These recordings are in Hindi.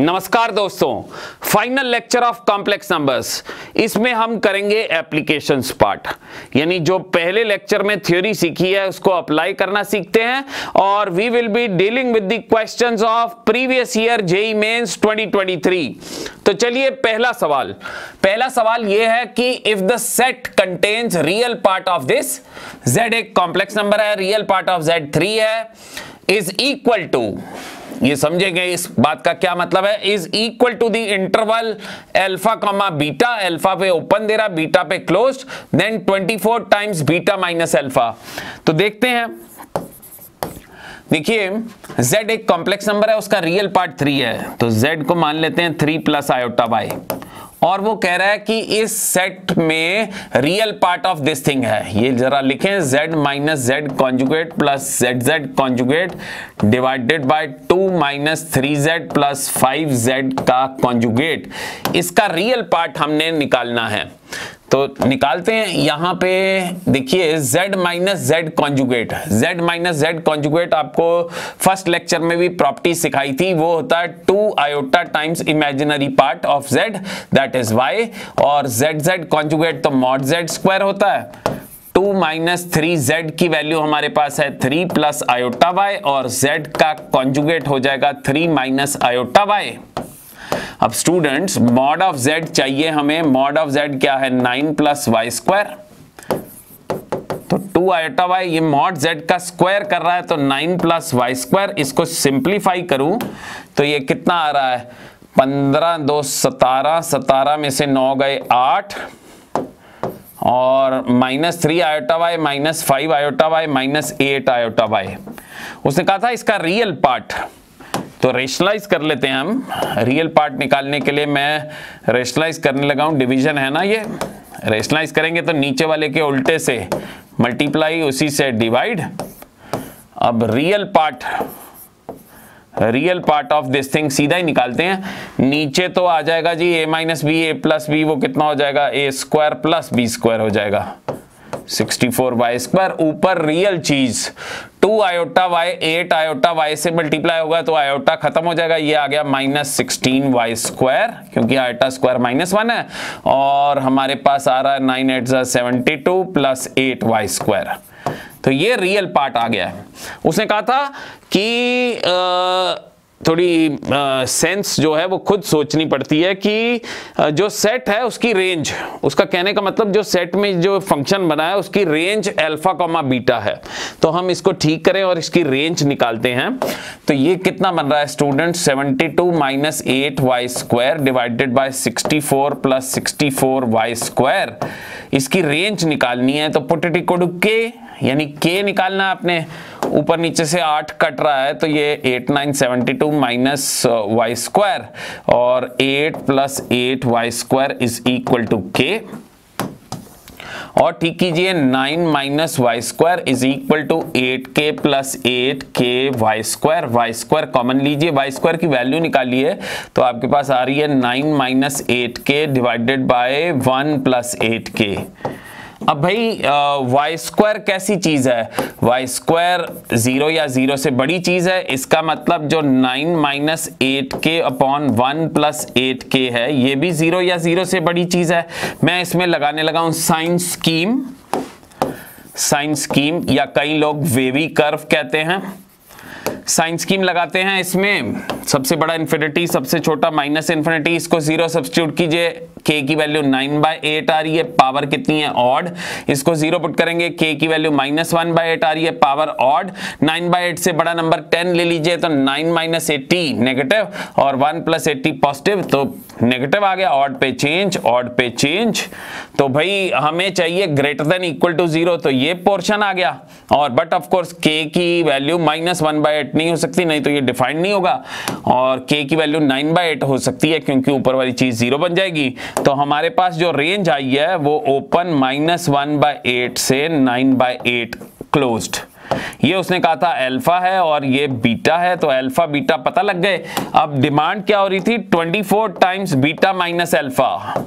नमस्कार दोस्तों, final lecture of complex numbers. इसमें हम करेंगे एप्लीकेशंस पार्ट, यानी जो पहले लेक्चर में थ्योरी सीखी है उसको अप्लाई करना सीखते हैं और we will be dealing with the questions of previous year JEE mains 2023। तो चलिए पहला सवाल यह है कि if the set contains real part of this, z एक कॉम्प्लेक्स नंबर है, रियल पार्ट ऑफ z 3 है, इज इक्वल टू, ये समझेंगे इस बात का क्या मतलब है, is equal to the interval alpha comma beta, alpha पे ओपन दे रहा, बीटा पे closed, then 24 times beta minus alpha. तो देखते हैं, देखिए z एक कॉम्प्लेक्स नंबर है, उसका रियल पार्ट 3 है, तो z को मान लेते हैं 3 प्लस आयोटा y, और वो कह रहा है कि इस सेट में real part of this thing है। ये जरा लिखें, z minus z conjugate plus zz conjugate divided by 2 minus 3z plus 5z का कॉन्जुगेट, इसका रियल पार्ट हमने निकालना है। तो निकालते हैं। यहां पे देखिए z minus z conjugate, z minus z conjugate आपको फर्स्ट लेक्चर में भी प्रॉपर्टी सिखाई थी, वो होता है 2 iota times imaginary part of z that is y, और zz कॉन्जुगेट तो मॉड z स्क्वायर होता है। 2 माइनस 3z की वैल्यू हमारे पास है 3 प्लस आयोटा y, और z का कॉन्जुगेट हो जाएगा 3 माइनस आयोटा y। अब स्टूडेंट्स मॉड ऑफ z चाहिए हमें, मॉड ऑफ z क्या है 9 प्लस वाई स्क्वायर, तो 2 आयोटा y, ये मॉड z का स्क्वायर कर रहा है तो 9 प्लस वाई स्क्वायर। इसको सिंप्लीफाई करूं तो ये कितना आ रहा है, 15 2 17, 17 में से 9 गए 8, और minus 3 iota y minus 5 iota y minus 8 iota y। उसने कहा था इसका रियल पार्ट, तो रेशनलाइज कर लेते हैं हम। रियल पार्ट निकालने के लिए मैं रेशनलाइज करने लगा हूं, डिवीजन है ना ये, रेशनलाइज करेंगे तो नीचे वाले के उल्टे से मल्टीप्लाई, उसी से डिवाइड। अब real part of this thing सीधा ही निकालते हैं। नीचे तो आ जाएगा जी a minus b, a plus b, वो कितना हो जाएगा a square plus b square हो जाएगा 64 वाई स्क्वायर। ऊपर रियल चीज 2 आयोटा y 8 आयोटा y से मल्टीप्लाई होगा तो आयोटा खत्म हो जाएगा, ये आ गया माइनस 16 वाई स्क्वायर, क्योंकि आयोटा स्क्वायर माइनस 1 है, और हमारे पास आ रहा है 9 8 72 प्लस 8 वाई स्क्वायर। तो ये रियल पार्ट आ गया है। उसने कहा था कि थोड़ी सेंस जो है वो खुद सोचनी पड़ती है कि जो सेट है उसकी रेंज, उसका कहने का मतलब जो सेट में जो फंक्शन बना है उसकी रेंज अल्फा कॉमा बीटा है। तो हम इसको ठीक करें और इसकी रेंज निकालते हैं। तो ये कितना बन रहा है student, 72 minus 8 y square divided by 64 plus 64 y square. इसकी रेंज निकालनी है तो पुट इट इक्वल टू के, यानी के निकालना है आपने। ऊपर नीचे से 8 कट रहा है तो ये 8 9 72 माइनस वाई स्क्वायर, और 8 plus 8 y square is equal to k. और ठीक कीजिए, 9 minus y square is equal to 8k plus 8k y square common लीजिए, वाई स्क्वायर की वैल्यू निकालिए तो आपके पास आ रही है 9 minus 8k divided by 1 plus 8k। अब भाई वाई स्क्वायर कैसी चीज है, वाई स्क्वायर 0 या 0 से बड़ी चीज है, इसका मतलब जो 9 minus 8k upon 1 plus 8k है ये भी 0 या 0 से बड़ी चीज है। मैं इसमें लगाने लगा हूं साइन स्कीम, या कई लोग वेवी कर्व कहते हैं। साइन स्कीम लगाते हैं, इसमें सबसे बड़ा इन्फिनिटी, सबसे छोटा माइनस इन्फिनिटी, इसको 0 सब्स्टिट्यूट कीजिए, k की वैल्यू 9/8 आ रही है, पावर कितनी है ऑड, इसको 0 पुट करेंगे, k की वैल्यू माइनस 1/8 आ रही है, पावर ऑड। 9/8 से बड़ा नंबर 10 ले लीजिए तो 9 माइनस 80 नेगेटिव, और 1 प्लस 80 पॉजिटिव, तो नेगेटिव आ गया, ऑड पे चेंज। तो भाई हमें चाहिए ग्रेटर देन इक्वल टू 0, तो ये पोर्शन आ गया। और बट ऑफ कोर्स k की वैल्यू माइनस 1/8 नहीं हो सकती, नहीं तो ये डिफाइंड नहीं होगा, और k की वैल्यू 9/8 हो सकती है क्योंकि ऊपर वाली चीज 0 बन जाएगी। तो हमारे पास जो रेंज आई है वो ओपन -1/8 से 9/8 क्लोज्ड। ये उसने कहा था अल्फा है और ये बीटा है, तो अल्फा बीटा पता लग गए। अब डिमांड क्या हो रही थी, 24 टाइम्स बीटा माइनस अल्फा।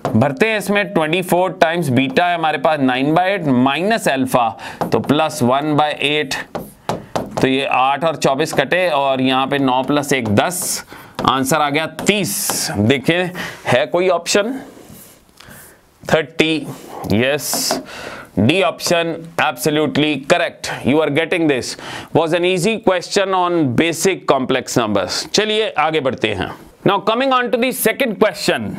भरते हैं इसमें, 24 टाइम्स बीटा है हमारे पास 9/8 माइनस अल्फा, तो प्लस 1/8, तो ये 8 और 24 कटे, और यहाँ पे 9 प्लस 1 10, आंसर आ गया 30। देखिए है कोई option 30, yes, D option absolutely correct. You are getting this. Was an easy question on basic complex numbers. चलिए आगे बढ़ते हैं. Now coming on to the second question.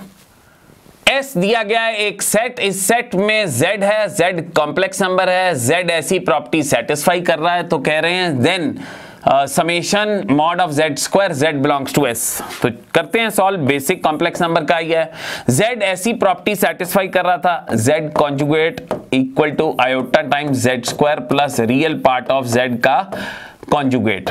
S दिया गया है एक सेट, इस सेट में Z है, Z कॉम्प्लेक्स नंबर है, Z ऐसी प्रॉपर्टी सेटिस्फाई कर रहा है, तो कह रहे हैं then summation mod of Z square Z belongs to S। तो करते हैं सॉल्व, बेसिक कॉम्प्लेक्स नंबर का ही है। Z ऐसी प्रॉपर्टी सेटिस्फाई कर रहा था, Z conjugate equal to iota times Z square plus real part of Z का कॉन्जुगेट।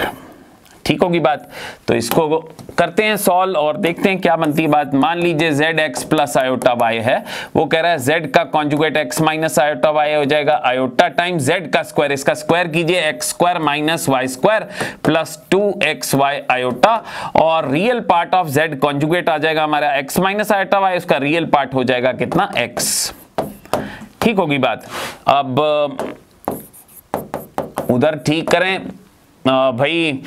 ठीक होगी बात। तो इसको करते हैं सॉल्व और देखते हैं क्या बनती है बात। मान लीजिए z x plus iota y है, वो कह रहा है z का conjugate x minus iota y हो जाएगा, आयोटा टाइम z का स्क्वायर, इसका स्क्वायर कीजिए x square minus y square plus 2xy iota, और real part of z conjugate आ जाएगा हमारा x माइनस आयोटा y, उसका रियल पार्ट हो जाएगा कितना x। ठीक होगी बात। अब उधर ठीक करें भाई,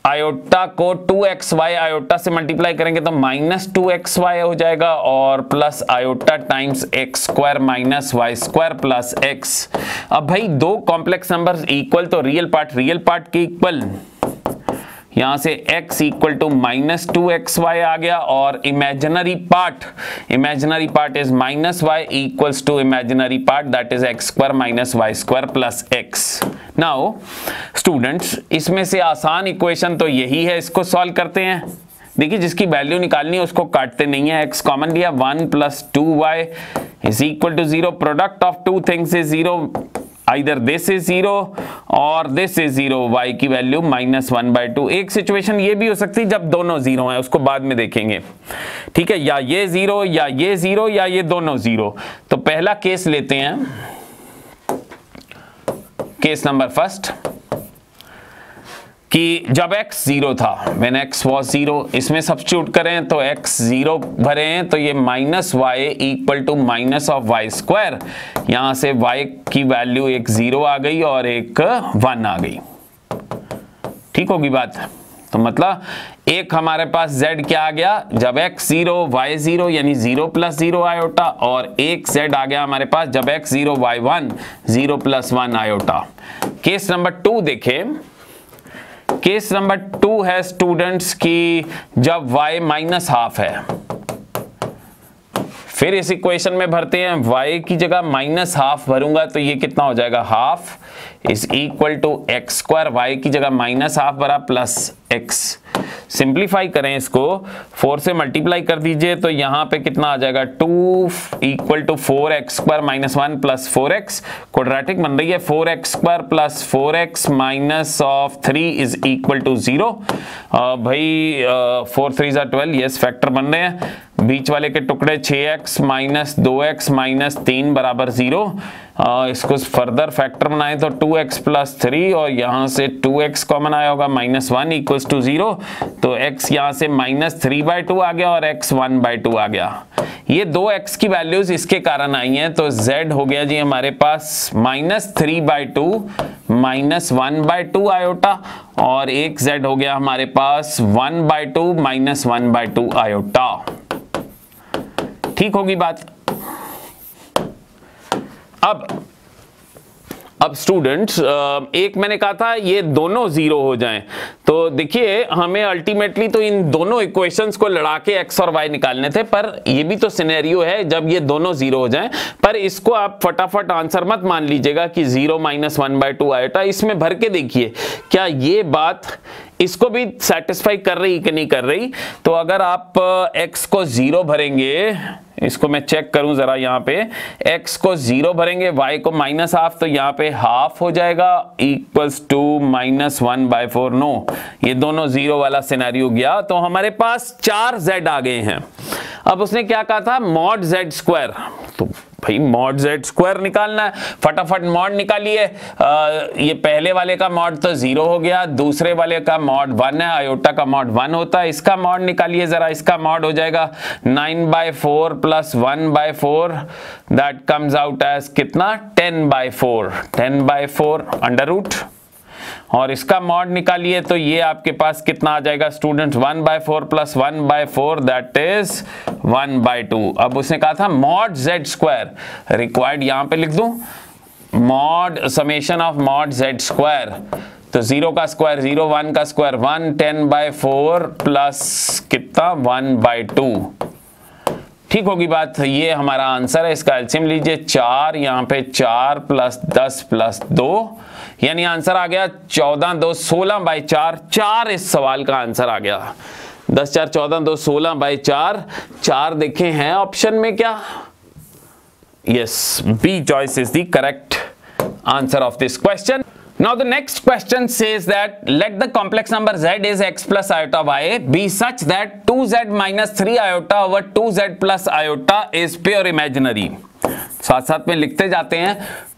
आयोटा को 2xy आयोटा से मल्टीप्लाई करेंगे तो माइनस 2xy हो जाएगा, और plus iota times x square minus y square plus x। अब भाई दो कॉम्प्लेक्स नंबर्स इक्वल, तो रियल पार्ट के इक्वल, यहां से x equal to minus 2xy आ गया, और imaginary part is minus y equals to imaginary part that is x square minus y square plus x। Now students, इसमें से आसान इक्वेशन तो यही है, इसको सॉल्व करते हैं। देखिए जिसकी वैल्यू निकालनी है उसको काटते नहीं है, x कॉमन लिया, 1 plus 2y is equal to 0, product of two things is 0, either this is 0 और this is 0, y की वैल्यू -1/2। एक सिचुएशन ये भी हो सकती है जब दोनों 0 हैं, उसको बाद में देखेंगे। ठीक है, या ये 0 या ये 0 या ये दोनों 0। तो पहला केस लेते हैं, केस नंबर फर्स्ट, कि जब x 0 था, when x was 0, इसमें सब्स्टिट्यूट करें तो x 0 भरे हैं, तो ये minus y equal to minus of y square, यहां से y की वैल्यू एक 0 आ गई और एक 1 आ गई। ठीक होगी बात। तो मतलब एक हमारे पास z क्या आ गया, जब x 0 y 0 यानी 0 प्लस 0 आयोटा, और एक z आ गया हमारे पास जब x 0 y 1 0 plus 1 iota. Case number 2 देखें, केस नंबर 2 है स्टूडेंट्स की जब y माइनस हाफ है, फिर इस इक्वेशन में भरते हैं, y की जगह माइनस हाफ भरूंगा तो ये कितना हो जाएगा, half is equal to x square, y की जगह माइनस हाफ भरा प्लस x। सिंप्लीफाई करें इसको, 4 से मल्टीप्लाई कर दीजिए तो यहां पे कितना आ जाएगा, 2 equal to 4x square minus 1 plus 4x, quadratic बन रही है, 4x square plus 4x minus of 3 is equal to 0। भाई 4 3 12, यस फैक्टर बन रहे हैं, बीच वाले के टुकड़े 6x माइनस 2x माइनस 3 बराबर 0। इसको फर्दर फैक्टर बनाए तो 2x प्लस 3, और यहां से 2x कॉमन आया होगा, माइनस 1 इक्वल्स टू 0, तो x यहां से माइनस 3/2 आ गया और x 1/2 आ गया। ये दो x की वैल्यूज इसके कारण आई हैं, तो z हो गया जी हमारे पास माइनस 3/2 माइनस 1/2 आयोटा, और एक z हो गया हमारे पास 1/2 माइनस 1/2 आयोटा। ठीक होगी बात। अब स्टूडेंट्स, एक मैंने कहा था ये दोनों 0 हो जाएं, तो देखिए हमें अल्टीमेटली तो इन दोनों इक्वेशंस को लड़ा के x और y निकालने थे, पर ये भी तो सिनेरियो है जब ये दोनों 0 हो जाएं। पर इसको आप फटाफट आंसर मत मान लीजिएगा कि 0 माइनस 1/2 आयोटा, इसमें भर के देखिए क्या ये बात इसको भी सेटिस्फाई कर रही कि नहीं कर रही। तो अगर आप x को 0 भरेंगे, इसको मैं चेक करूं जरा, यहाँ पे x को 0 भरेंगे, y को माइनस हाफ, तो यहाँ पे हाफ हो जाएगा इक्वल्स टू माइनस 1/4। नो, ये दोनों 0 वाला सिनेरियो गया, तो हमारे पास 4 z आ गए हैं। अब उसने क्या कहा था, मॉड z स्क्वायर, तो भाई मॉड z स्क्वायर निकालना है, फटाफट मॉड निकालिए। ये पहले वाले का मॉड तो 0 हो गया, दूसरे वाले का मॉड 1 है, आयोटा का मॉड 1 होता है, इसका मॉड निकालिए जरा, इसका मॉड हो जाएगा 9/4 plus 1/4, that comes out as कितना, 10/4 अंडर रूट, और इसका मॉड निकालिए तो ये आपके पास कितना आ जाएगा स्टूडेंट्स 1/4 प्लस 1/4 दैट इज 1/2। अब उसने कहा था मॉड z स्क्वायर, रिक्वायर्ड यहां पे लिख दूं mod summation of mod z square, तो 0 का स्क्वायर 0, 1 का स्क्वायर 1, 10/4 प्लस कितना 1/2। ठीक होगी बात, ये हमारा आंसर है। इसका एलसीएम लीजिए 4, यहाँ पे 4 प्लस 10 प्लस 2, यानी आंसर आ गया 14 2 16/4। 4 इस सवाल का आंसर आ गया। 10 4 14 2 16/4। 4 देखें हैं ऑप्शन में क्या? Yes, b choice is the correct answer of this question. Now the next question says that let the complex number z is x plus iota y be such that 2z minus 3 iota over 2z plus iota is pure imaginary. साथ साथ में लिखते जाते हैं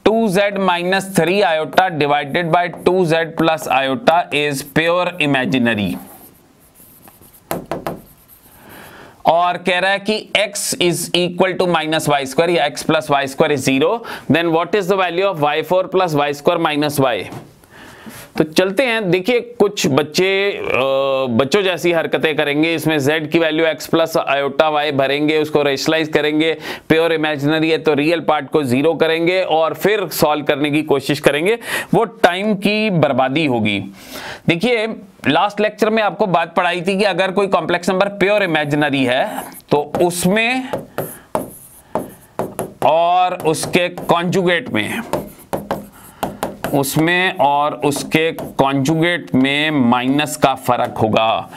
2z minus 3 iota divided by 2z plus iota is pure imaginary. और कह रहा है कि x is equal to minus y square या x plus y square is 0, then what is the value of y4 plus y square minus y? तो चलते हैं, देखिए कुछ बच्चों जैसी हरकतें करेंगे। इसमें z की value x plus iota y भरेंगे, उसको रेशनलाइज करेंगे, प्योर इमेजिनरी है तो रियल पार्ट को 0 करेंगे और फिर सॉल्व करने की कोशिश करेंगे। वो टाइम की बर्बादी होगी। देखिए लास्ट लेक्चर में आपको बात पढ़ाई थी कि अगर कोई कॉम्प्लेक्स नंबर प्योर इमेजिनरी है तो उसमें और उसके कॉन्जुगेट में माइनस का फर्क होगा।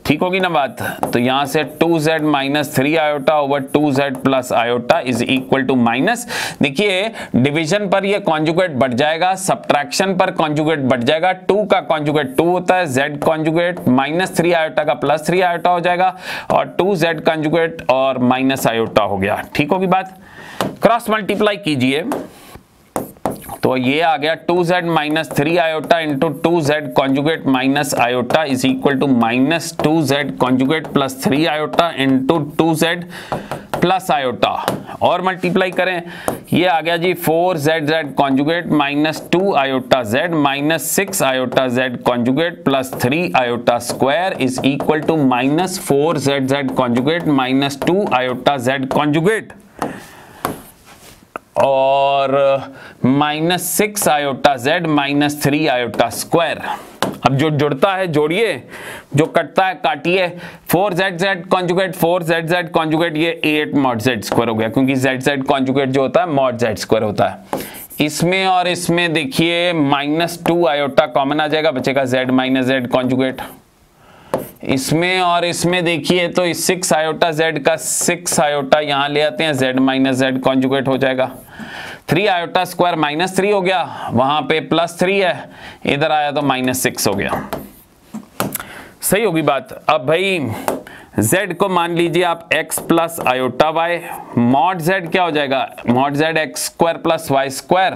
ठीक होगी ना बात? तो यहां से 2z minus 3 iota over 2z plus iota is equal to minus. देखिए डिवीजन पर ये कॉन्जुगेट बढ़ जाएगा, सब्ट्रैक्शन पर कॉन्जुगेट बढ़ जाएगा। 2 का कॉन्जुगेट 2 होता है, z कॉन्जुगेट माइनस 3 आयोटा का प्लस 3 आयोटा हो जाएगा और 2z कॉन्जुगेट और माइनस आयोटा हो गया। ठीक होगी बात? क्रॉस मल्टीप्लाई कीजिए तो ये आ गया 2z minus 3 iota into 2z conjugate minus iota is equal to minus 2z conjugate plus 3 iota into 2z plus iota और मल्टीप्लाई करें, ये आ गया जी 4z conjugate minus 2 iota z minus 6 iota z conjugate plus 3 iota square is equal to minus 4z conjugate minus 2 iota z conjugate और minus 6 iota z minus 3 iota square. अब जो जुड़ता है जोड़िए, जो कटता है काटिए। 4z कॉन्जुगेट 4z कॉन्जुगेट ये 8 मॉड z स्क्वायर हो गया, क्योंकि z कॉन्जुगेट जो होता है मॉड z स्क्वायर होता है। इसमें और इसमें देखिए माइनस 2 आयोटा कॉमन आ जाएगा, बचेगा z माइनस z कॉन्जुगेट। इसमें और इसमें देखिए तो इस 6 आयोटा z का 6 आयोटा यहां ले आते हैं, z माइनस z कॉन्जुगेट हो जाएगा। 3 आयोटा स्क्वायर माइनस 3 हो गया, वहां पे प्लस 3 है, इधर आया तो माइनस 6 हो गया। सही होगी बात? अब भाई z को मान लीजिए आप x plus iota y, mod z क्या हो जाएगा? Mod z x square plus y square,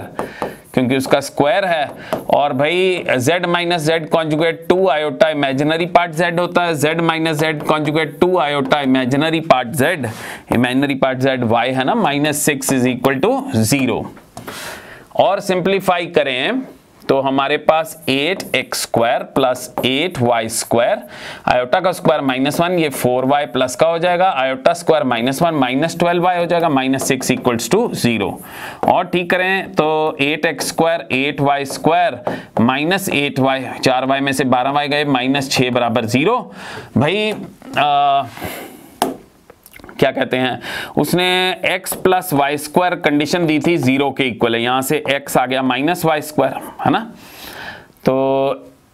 क्योंकि उसका स्क्वायर है। और भाई z minus z conjugate 2 iota imaginary part z होता है, z minus z conjugate 2 iota imaginary part z, imaginary part z y है ना, माइनस 6 इज इक्वल टू 0। और सिंप्लीफाई करें तो हमारे पास 8x square plus 8y square, iota का स्क्वायर माइनस 1, ये 4y प्लस का हो जाएगा, iota square minus 1 minus 12y हो जाएगा, माइनस 6 इक्वल्स टू 0। और ठीक करें तो 8x square 8y square minus 8y, 4y में से 12y गए, माइनस 6 बराबर 0। भाई क्या कहते हैं, उसने x plus y square condition दी थी 0 के इक्वल है, यहां से x आ गया माइनस वाई स्क्वायर, है ना। तो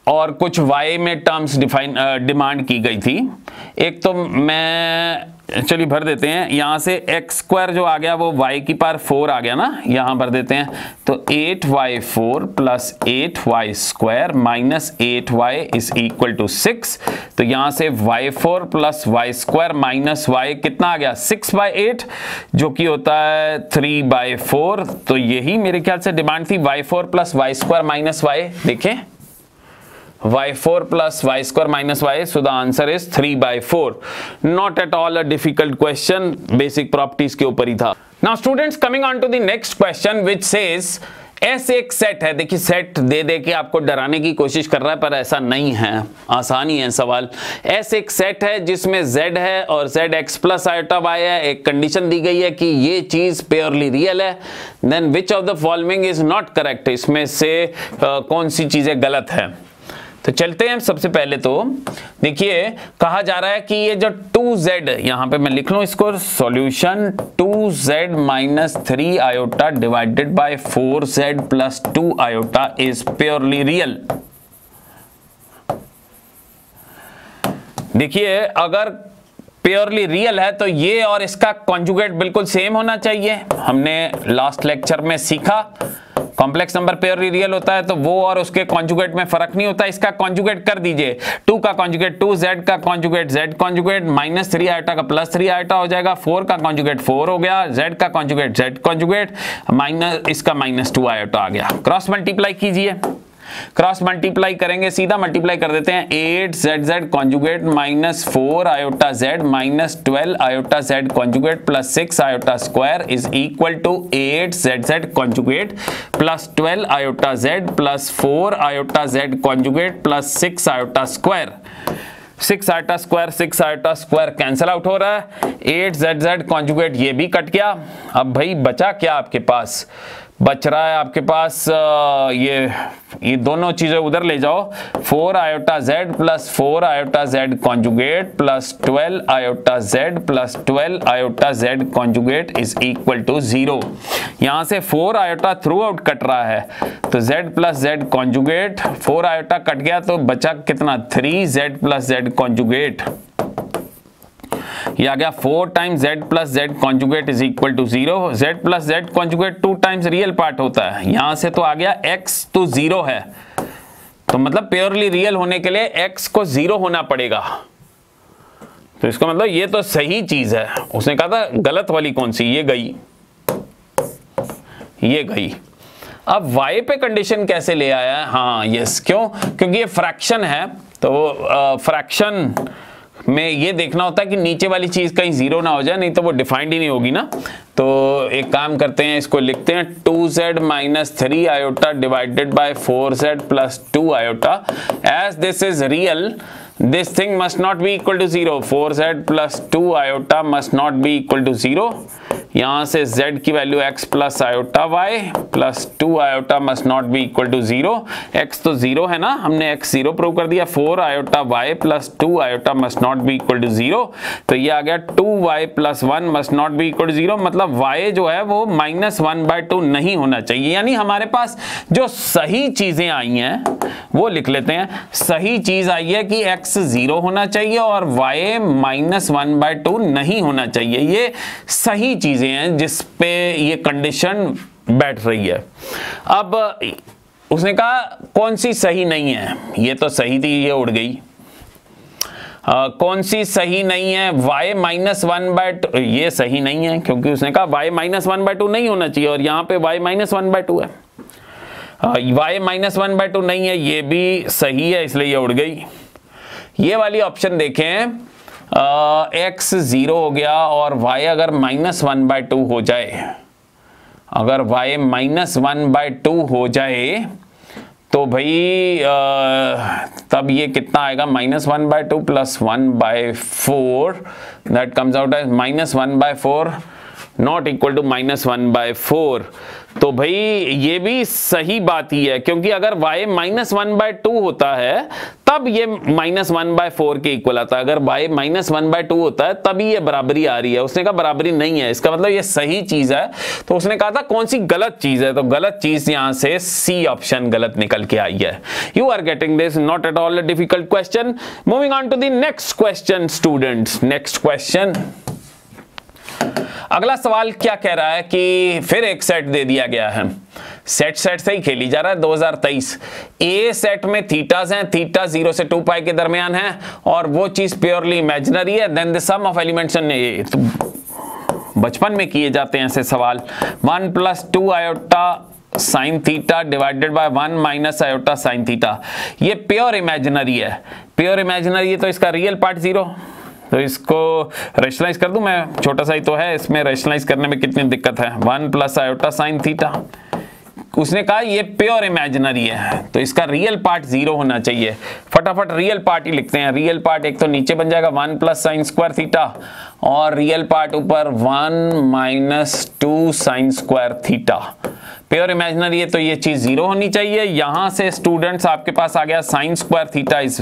और कुछ y में टर्म्स डिमांड की गई थी। एक तो मैं चलिए भर देते हैं, यहां से x स्क्वायर जो आ गया वो y की पावर 4 आ गया ना, यहां भर देते हैं तो 8y4 plus 8y square minus 8y is equal to 6। तो यहां से y4 plus y square minus y कितना आ गया 6/8, जो कि होता है 3/4। तो यही मेरे ख्याल से डिमांड थी, y4 plus y square minus y। देखें y4 plus y square minus y, so the answer is 3/4. Not at all a difficult question, basic properties के ऊपर ही था। Now students, coming on to the next question which says S एक सेट है, देखिए सेट दे दे के आपको डराने की कोशिश कर रहा है पर ऐसा नहीं है, आसानी है सवाल। एस एक सेट है जिसमें z है और z x plus iota y है, एक कंडीशन दी गई है कि ये चीज प्योरली रियल है, then which of the following is not correct, इसमें से कौन सी चीजें गलत है। तो चलते हैं, सबसे पहले तो देखिए कहा जा रहा है कि ये जो 2z, यहां पे मैं लिख लूं इसको, solution 2z minus 3 iota divided by 4z plus 2 iota is purely real. देखिए अगर प्योरली रियल है तो ये और इसका कॉन्जुगेट बिल्कुल सेम होना चाहिए। हमने लास्ट लेक्चर में सीखा कॉम्प्लेक्स नंबर प्योरली रियल होता है तो वो और उसके कॉन्जुगेट में फर्क नहीं होता। इसका कॉन्जुगेट कर दीजिए, 2 का कॉन्जुगेट 2, z का conjugate z conjugate, minus 3 iota का प्लस 3 आयोटा हो जाएगा, 4 का कॉन्जुगेट 4 हो गया, z का कॉन्जुगेट z कॉन्जुगेट, माइनस इसका माइनस 2 आयोटा आ गया। क्रॉस मल्टीप्लाई कीजिए, क्रॉस मल्टीप्लाई करेंगे, सीधा मल्टीप्लाई कर देते हैं, 8zz conjugate minus 4 iota z minus 12 iota z conjugate plus 6 iota square is equal to 8zz conjugate plus 12 iota z plus 4 iota z conjugate plus 6 iota square. 6 iota square 6 iota square cancel out हो रहा है, 8zz कॉन्जुगेट ये भी कट गया। अब भाई बचा क्या आपके पास, बच रहा है आपके पास ये दोनों चीजें उधर ले जाओ, 4 iota z plus 4 iota z conjugate plus 12 iota z plus 12 iota z conjugate is equal to 0। यहां से 4 आयोटा थ्रू आउट कट रहा है तो z plus z conjugate, 4 iota cut गया तो बचा कितना, 3z प्लस z कॉन्जुगेट, ये आ गया 4 times z plus z conjugate is equal to 0। z plus z conjugate 2 times real part होता है, यहां से तो आ गया x तो 0 है, तो मतलब प्योरली रियल होने के लिए x को 0 होना पड़ेगा। तो इसका मतलब ये तो सही चीज है। उसने कहा था गलत वाली कौन सी, ये गई, ये गई। अब y पे कंडीशन कैसे ले आया है, हाँ यस, क्यों, क्योंकि ये फ्रैक्शन है तो फ्रैक्शन में ये देखना होता है कि नीचे वाली चीज कहीं 0 ना हो जाए, नहीं तो वो डिफाइंड ही नहीं होगी ना। तो एक काम करते हैं, इसको लिखते हैं 2z minus 3 iota divided by 4z plus 2 iota, as this is real this thing must not be equal to 0, 4z plus 2 iota must not be equal to 0। यहां से z की value x plus iota y plus 2 iota must not be equal to 0, x तो 0 है ना, हमने x 0 प्रूव कर दिया, 4 iota y plus 2 iota must not be equal to 0, तो ये आ गया 2y plus 1 must not be equal to 0, मतलब y जो है वो -1/2 नहीं होना चाहिए। यानी हमारे पास जो सही चीजें आई हैं वो लिख लेते हैं। सही चीज आई है कि x 0 होना चाहिए और y -1/2 नहीं होना चाहिए, ये सही चीजें हैं जिस पे ये कंडीशन बैठ रही है। अब उसने कहा कौन सी सही नहीं है, ये तो सही थी, ये उड़ गई। कौन सी सही नहीं है, y -1/2, ये सही नहीं है क्योंकि उसने कहा y -1/2 नहीं होना चाहिए और यहाँ पे y -1/2 है। y -1/2 नहीं है, ये भी सही है, इसलिए ये उड़ गई। ये वाली ऑप्शन देखें, x 0 हो गया और y अगर -1/2 हो जाए, अगर y -1/2 हो जाए तो भाई तब ये कितना आएगा, -1/2 plus 1/4, that comes out as -1/4 not equal to -1/4। तो भाई ये भी सही बात ही है क्योंकि अगर y -1/2 होता है तब ये -1/4 के इक्वल आता है, अगर y -1/2 होता है तभी ये बराबरी आ रही है। उसने कहा बराबरी नहीं है, इसका मतलब ये सही चीज है। तो उसने कहा था कौन सी गलत चीज है, तो गलत चीज यहां से सी ऑप्शन गलत निकल के आई है। You are getting this, not at all a difficult question. Moving on to the next question students, next question. अगला सवाल क्या कह रहा है कि फिर एक सेट दे दिया गया है, सेट से ही खेली जा रहा है 2023। ए सेट में थीटास हैं, थीटा 0 से 2 पाई के दरमियान है और वो चीज प्योरली इमेजिनरी है। Then the sum of elements, तो बचपन में किए जाते हैं ऐसे सवाल, 1 + 2 iota sine theta divided by 1 minus iota sine theta, ये प्योर इमेजिनरी है। प्योर इमेजिनरी है तो इसका रियल पार्ट 0, तो इसको रेशनलाइज कर दूं मैं, छोटा सा ही तो है, इसमें रेशनलाइज करने में कितनी दिक्कत है। 1 + आयोटा साइन थीटा उसने कहा ये प्योर इमेजिनरी है तो इसका रियल पार्ट 0 होना चाहिए। फटाफट रियल पार्ट ही लिखते हैं। रियल पार्ट एक तो नीचे बन जाएगा 1 प्लस साइन स्क्वायर थीटा और रियल पार्ट ऊपर 1 minus 2 sine square theta. Pure imaginary है तो ये चीज 0 होनी चाहिए। यहां से स्टूडेंट्स आपके पास आ गया साइन स्क्वायर थीटा इज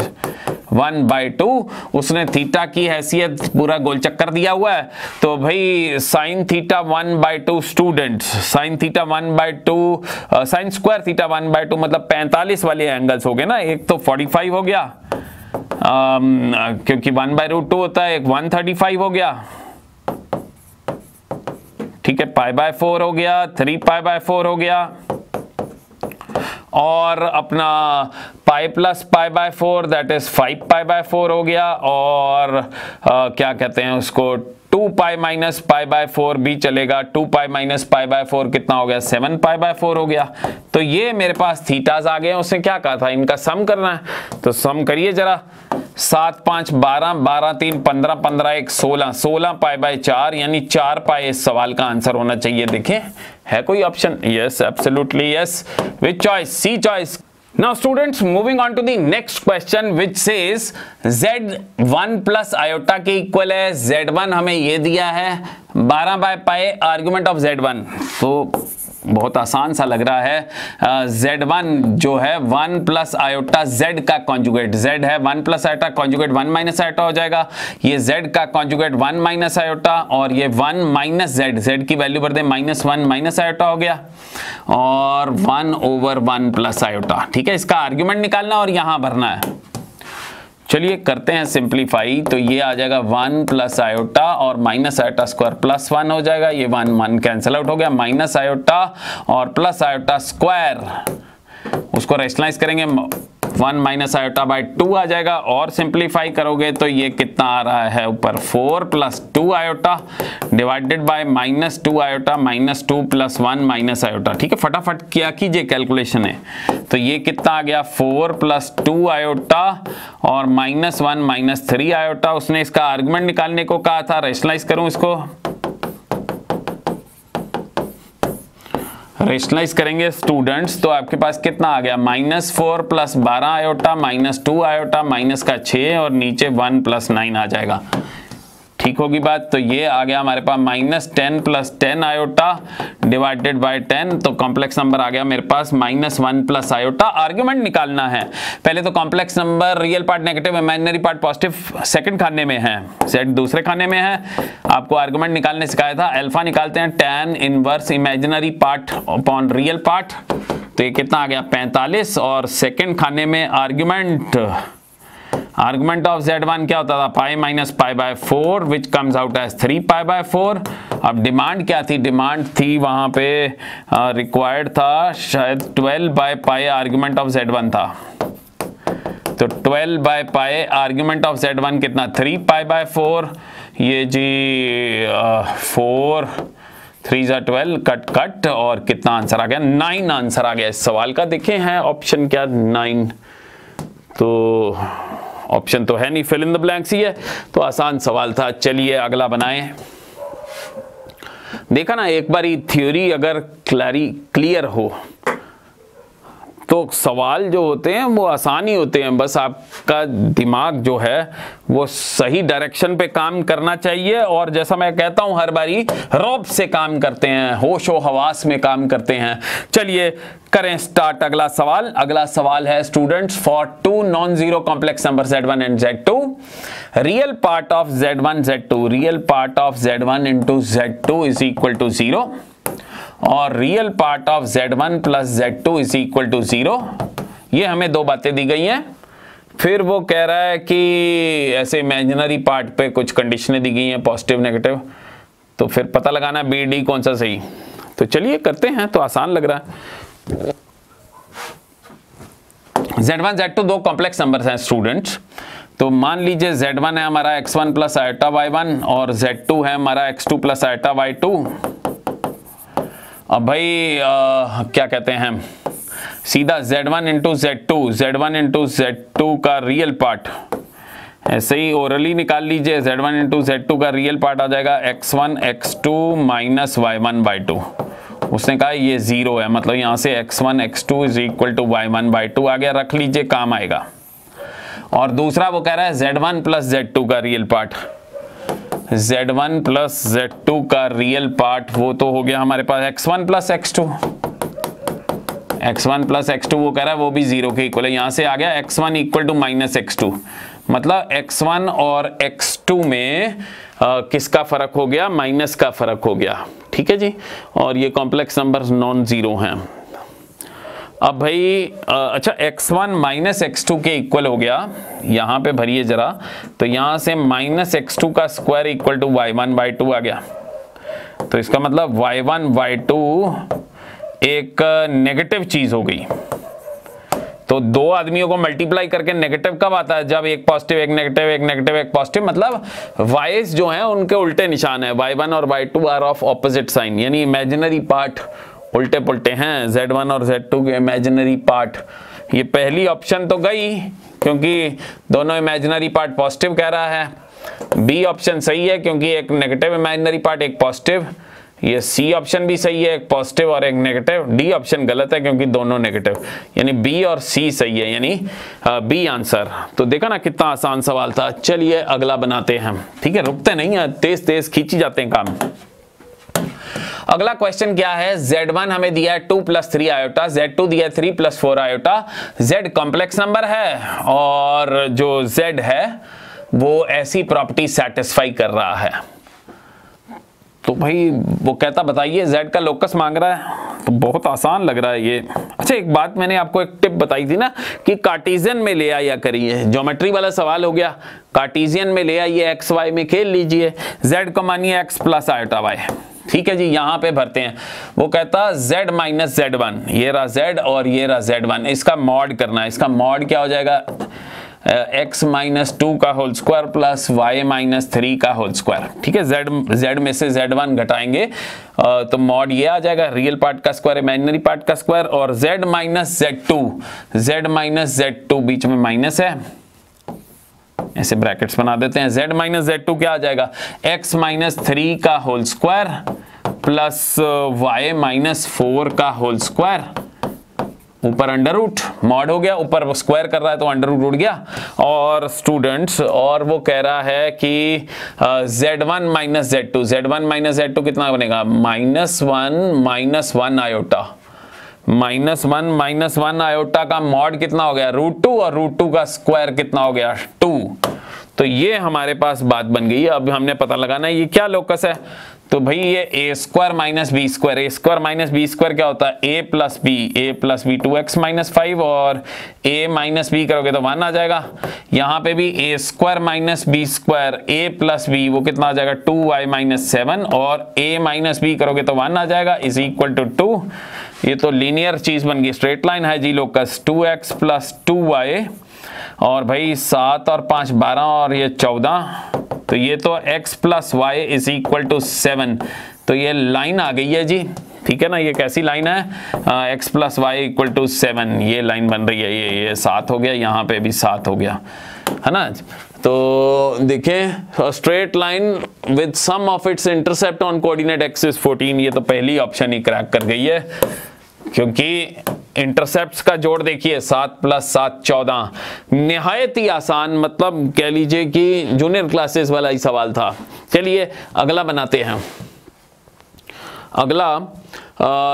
1/2। उसने थीटा की हैसियत पूरा गोल चक्कर दिया हुआ है तो भाई sine theta 1/2 students, sine theta 1/2 sine square theta 1/2 मतलब 45 वाले एंगल्स हो गए ना। एक तो 45 हो गया क्योंकि 1/√2 होता है, एक 135 हो गया, ठीक है, π/4 हो गया, 3π/4 हो गया और अपना पाई प्लस π/4 दैट इज 5π/4 हो गया और क्या कहते हैं उसको 2π माइनस π/4 भी चलेगा। 2π माइनस π/4 कितना हो गया 7π/4 हो गया। तो ये मेरे पास थीटाज आ गए। उसने क्या कहा था इनका सम करना है तो सम करिए जरा। 7 5 12 12 3 15 15 1 16 16π/4 यानी 4π इस सवाल का आंसर होना चाहिए। देखें है कोई option? Yes absolutely yes. Which choice? C choice. Now students moving on to the next question which says z1 plus iota के इक्वल है। z1 हमें ये दिया है 12/π आर्गुमेंट ऑफ z1। तो बहुत आसान सा लग रहा है। z1 जो है 1 प्लस आयोटा z का कॉन्जुगेट, z है 1 plus iota conjugate 1 minus iota हो जाएगा। ये z का कॉन्जुगेट 1 माइनस आयोटा और ये 1 माइनस z की वैल्यू भर दे -1 माइनस आयोटा हो गया और 1/1 प्लस आयोटा। ठीक है, इसका आर्ग्यूमेंट निकालना और यहां भरना है। चलिए करते हैं सिंप्लीफाई। तो ये आ जाएगा 1 प्लस आयोटा और माइनस आयोटा स्क्वायर प्लस 1 हो जाएगा। ये 1 कैंसिल आउट हो गया। माइनस आयोटा और प्लस आयोटा स्क्वायर उसको रेशनलाइज करेंगे 1 माइनस आयोटा बाई 2 आ जाएगा और सिंप्लीफाई करोगे तो ये कितना आ रहा है ऊपर 4 plus 2 iota divided bye -2 iota -2 plus 1 minus iota. ठीक है, फटाफट क्या कीजिए कैलकुलेशन है। तो ये कितना आ गया 4 प्लस 2 आयोटा और -1 -3 आयोटा। उसने इसका आर्गुमेंट निकालने को कहा था। रेशनलाइज करूं इसको, रेशनलाइज करेंगे स्टूडेंट्स तो आपके पास कितना आ गया -4 प्लस 12 आयोटा -2 आयोटा माइनस का 6 और नीचे 1 प्लस 9 आ जाएगा। ठीक होगी बात। तो ये आ गया हमारे पास -10 प्लस 10 आयोटा डिवाइडेड बाय 10। तो कॉम्प्लेक्स नंबर आ गया मेरे पास -1 प्लस आयोटा। आर्ग्यूमेंट निकालना है। पहले तो complex number real part negative imaginary part positive second खाने में है, सेट दूसरे खाने में है। आपको आर्ग्यूमेंट निकालने सिखाया था। अल्फा निकालते हैं tan inverse imaginary part upon real part. तो ये कितना आ गया 45 और सेकंड खाने में आर्गुमेंट ऑफ z1 क्या होता था pi minus π/4 which comes out as 3π/4। अब डिमांड क्या थी? डिमांड थी वहां पे रिक्वायर्ड था शायद 12/π आर्गुमेंट ऑफ z1 था। तो 12/π आर्गुमेंट ऑफ z1 कितना 3π/4। ये जी 4 3 12 कट और कितना आंसर आ गया 9 आंसर आ गया इस सवाल का। देखें है ऑप्शन क्या 9, तो ऑप्शन तो है नहीं, फिल इन द ब्लैंक्स ही है। तो आसान सवाल था। चलिए अगला बनाएं। देखा ना, एक बार थ्योरी अगर क्लियर हो तो सवाल जो होते हैं वो आसान ही होते हैं। बस आपका दिमाग जो है वो सही डायरेक्शन पे काम करना चाहिए और जैसा मैं कहता हूं हर बारी रौब से काम करते हैं, होशो हवास में काम करते हैं। चलिए करें स्टार्ट। अगला सवाल है students, for 2 non zero complex number z1 and z2 real part of z1 z2 real part of z1 into z2 is equal to 0 और real part of z1 plus z2 is equal to 0। ये हमें दो बातें दी गई हैं। फिर वो कह रहा है कि ऐसे इमेजिनरी पार्ट पे कुछ कंडीशनें दी गई हैं पॉजिटिव नेगेटिव। तो फिर पता लगाना बी डी कौन सा सही। तो चलिए करते हैं, तो आसान लग रहा है। z1 z2 दो कॉम्प्लेक्स नंबर्स हैं स्टूडेंट्स। तो मान लीजिए z1 है हमारा x1 प्लस आयोटा y1 और z2 है हमारा x2 प्लस आयोटा y2। अब भाई क्या कहते हैं, सीधा z1 इंटू z2 का रियल पार्ट ऐसे ही ओरली निकाल लीजिए। z1 इंटू z2 का रियल पार्ट आ जाएगा x1 x2 minus y1 y2 उसने कहा ये 0 है, मतलब यहाँ से x1 x2 is equal to y1/2 आ गया, रख लीजिए काम आएगा। और दूसरा वो कह रहा है z1 प्लस z2 का real part, z1 plus z2 का रियल पार्ट वो तो हो गया हमारे पास x1 plus x2, x1 plus x2 वो कह रहा है वो भी 0 के इक्वल है। यहाँ से आ गया x1 equal to minus x2, मतलब x1 और x2 में किसका फर्क हो गया, माइनस का फर्क हो गया, ठीक है जी। और ये कॉम्प्लेक्स नंबर्स नॉन जीरो हैं। अब भाई अच्छा x1 माइनस x2 के इक्वल हो गया, यहाँ पे भरिए जरा, तो यहाँ से माइनस x2 का स्क्वायर इक्वल टू y1/2 आ गया। तो इसका मतलब y1/2 एक नेगेटिव चीज हो गई। तो दो आदमियों को मल्टीप्लाई करके नेगेटिव कब आता है, जब एक पॉजिटिव एक नेगेटिव एक नेगेटिव एक पॉजिटिव, मतलब वाइज जो है उनके उल्टे निशान है, y1 और y2 are of opposite sign, यानी इमेजिनरी पार्ट उल्टे पुल्टे हैं, z1 और z2 के इमेजिनरी पार्ट। ये पहली ऑप्शन तो गई क्योंकि दोनों इमेजिनरी पार्ट पॉजिटिव कह रहा है, बी ऑप्शन सही है क्योंकि एक नेगेटिव इमेजिनरी पार्ट एक पॉजिटिव, ये सी ऑप्शन भी सही है, एक पॉजिटिव और एक नेगेटिव, डी ऑप्शन गलत है क्योंकि दोनों नेगेटिव, यानी बी और सी सही है, यानी बी आंसर। तो देखा ना कितना आसान सवाल था। चलिए अगला बनाते हैं, ठीक है, रुकते नहीं है, तेज तेज खींची जाते हैं काम। अगला क्वेश्चन क्या है, z1 हमें दिया है 2 + 3 आयोटा, z2 दिया है 3 + 4 आयोटा, z कॉम्प्लेक्स नंबर है और जो z है वो ऐसी प्रॉपर्टी सेटिस्फाई कर रहा है। तो भाई वो कहता बताइए z का लोकस मांग रहा है, तो बहुत आसान लग रहा है ये। अच्छा एक बात मैंने आपको एक टिप बताई थी ना कि कार्टेशियन में ले आया करिए, ज्योमेट्री वाला सवाल हो गया, कार्टेशियन में ले आइए, एक्स वाई में खेल लीजिए, z को मानिए x + आयोटा y, ठीक है जी। यहाँ पे भरते हैं, वो कहता z - z1, ये रहा z और ये रहा z1, इसका मॉड करना है। इसका मॉड क्या हो जाएगा, x - 2 का होल स्क्वायर प्लस y - 3 का होल स्क्वायर, ठीक है। z में से z1 घटाएंगे तो मॉड ये आ जाएगा, रियल पार्ट का स्क्वायर इमेजिनरी पार्ट का स्क्वायर, और z - z2 बीच में माइनस है, ऐसे ब्रैकेट्स बना देते हैं। z - z2 क्या आ जाएगा, x - 3 का होल स्क्वायर प्लस y - 4 का होल स्क्वायर, ऊपर अंडर रूट, मॉड हो गया, ऊपर स्क्वायर कर रहा है तो अंडर रूट उड़ गया। और स्टूडेंट्स, और वो कह रहा है कि z1 - z2 कितना बनेगा, -1 आयोटा, -1 आयोटा का मॉड कितना हो गया, √2, और √2 का स्क्वायर कितना हो गया, 2। तो ये हमारे पास बात बन गई। अब हमने पता लगाना है ये क्या लोकस है, तो भाई ये a² - b² क्या होता है, a + b 2x - 5, और a - b करोगे तो 1 आ जाएगा। यहाँ पे भी a² - b², a + b वो कितना आ जाएगा, 2y - 7, और a - b करोगे तो 1 आ जाएगा, इज इक्वल टू 2। ये तो लीनियर चीज बन गई, स्ट्रेट लाइन है जी लोकस, 2x + 2y, और भाई 7 और 5 12, और ये 14, तो ये तो x + y is equal to 7। तो ये लाइन आ गई है जी, ठीक है ना। ये कैसी लाइन है, x + y इक्वल टू 7, ये लाइन बन रही है। ये 7 हो गया, यहाँ पे भी 7 हो गया, है ना। तो देखें, straight line with sum of its intercept on coordinate axis 14, ये तो पहली ऑप्शन ही क्रैक कर गई है, क्योंकि इंटरसेप्ट्स का जोड़ देखिए 7 + 7 14, निहायत ही आसान, मतलब कह लीजिए कि जूनियर क्लासेस वाला ही सवाल था। चलिए अगला बनाते हैं। अगला,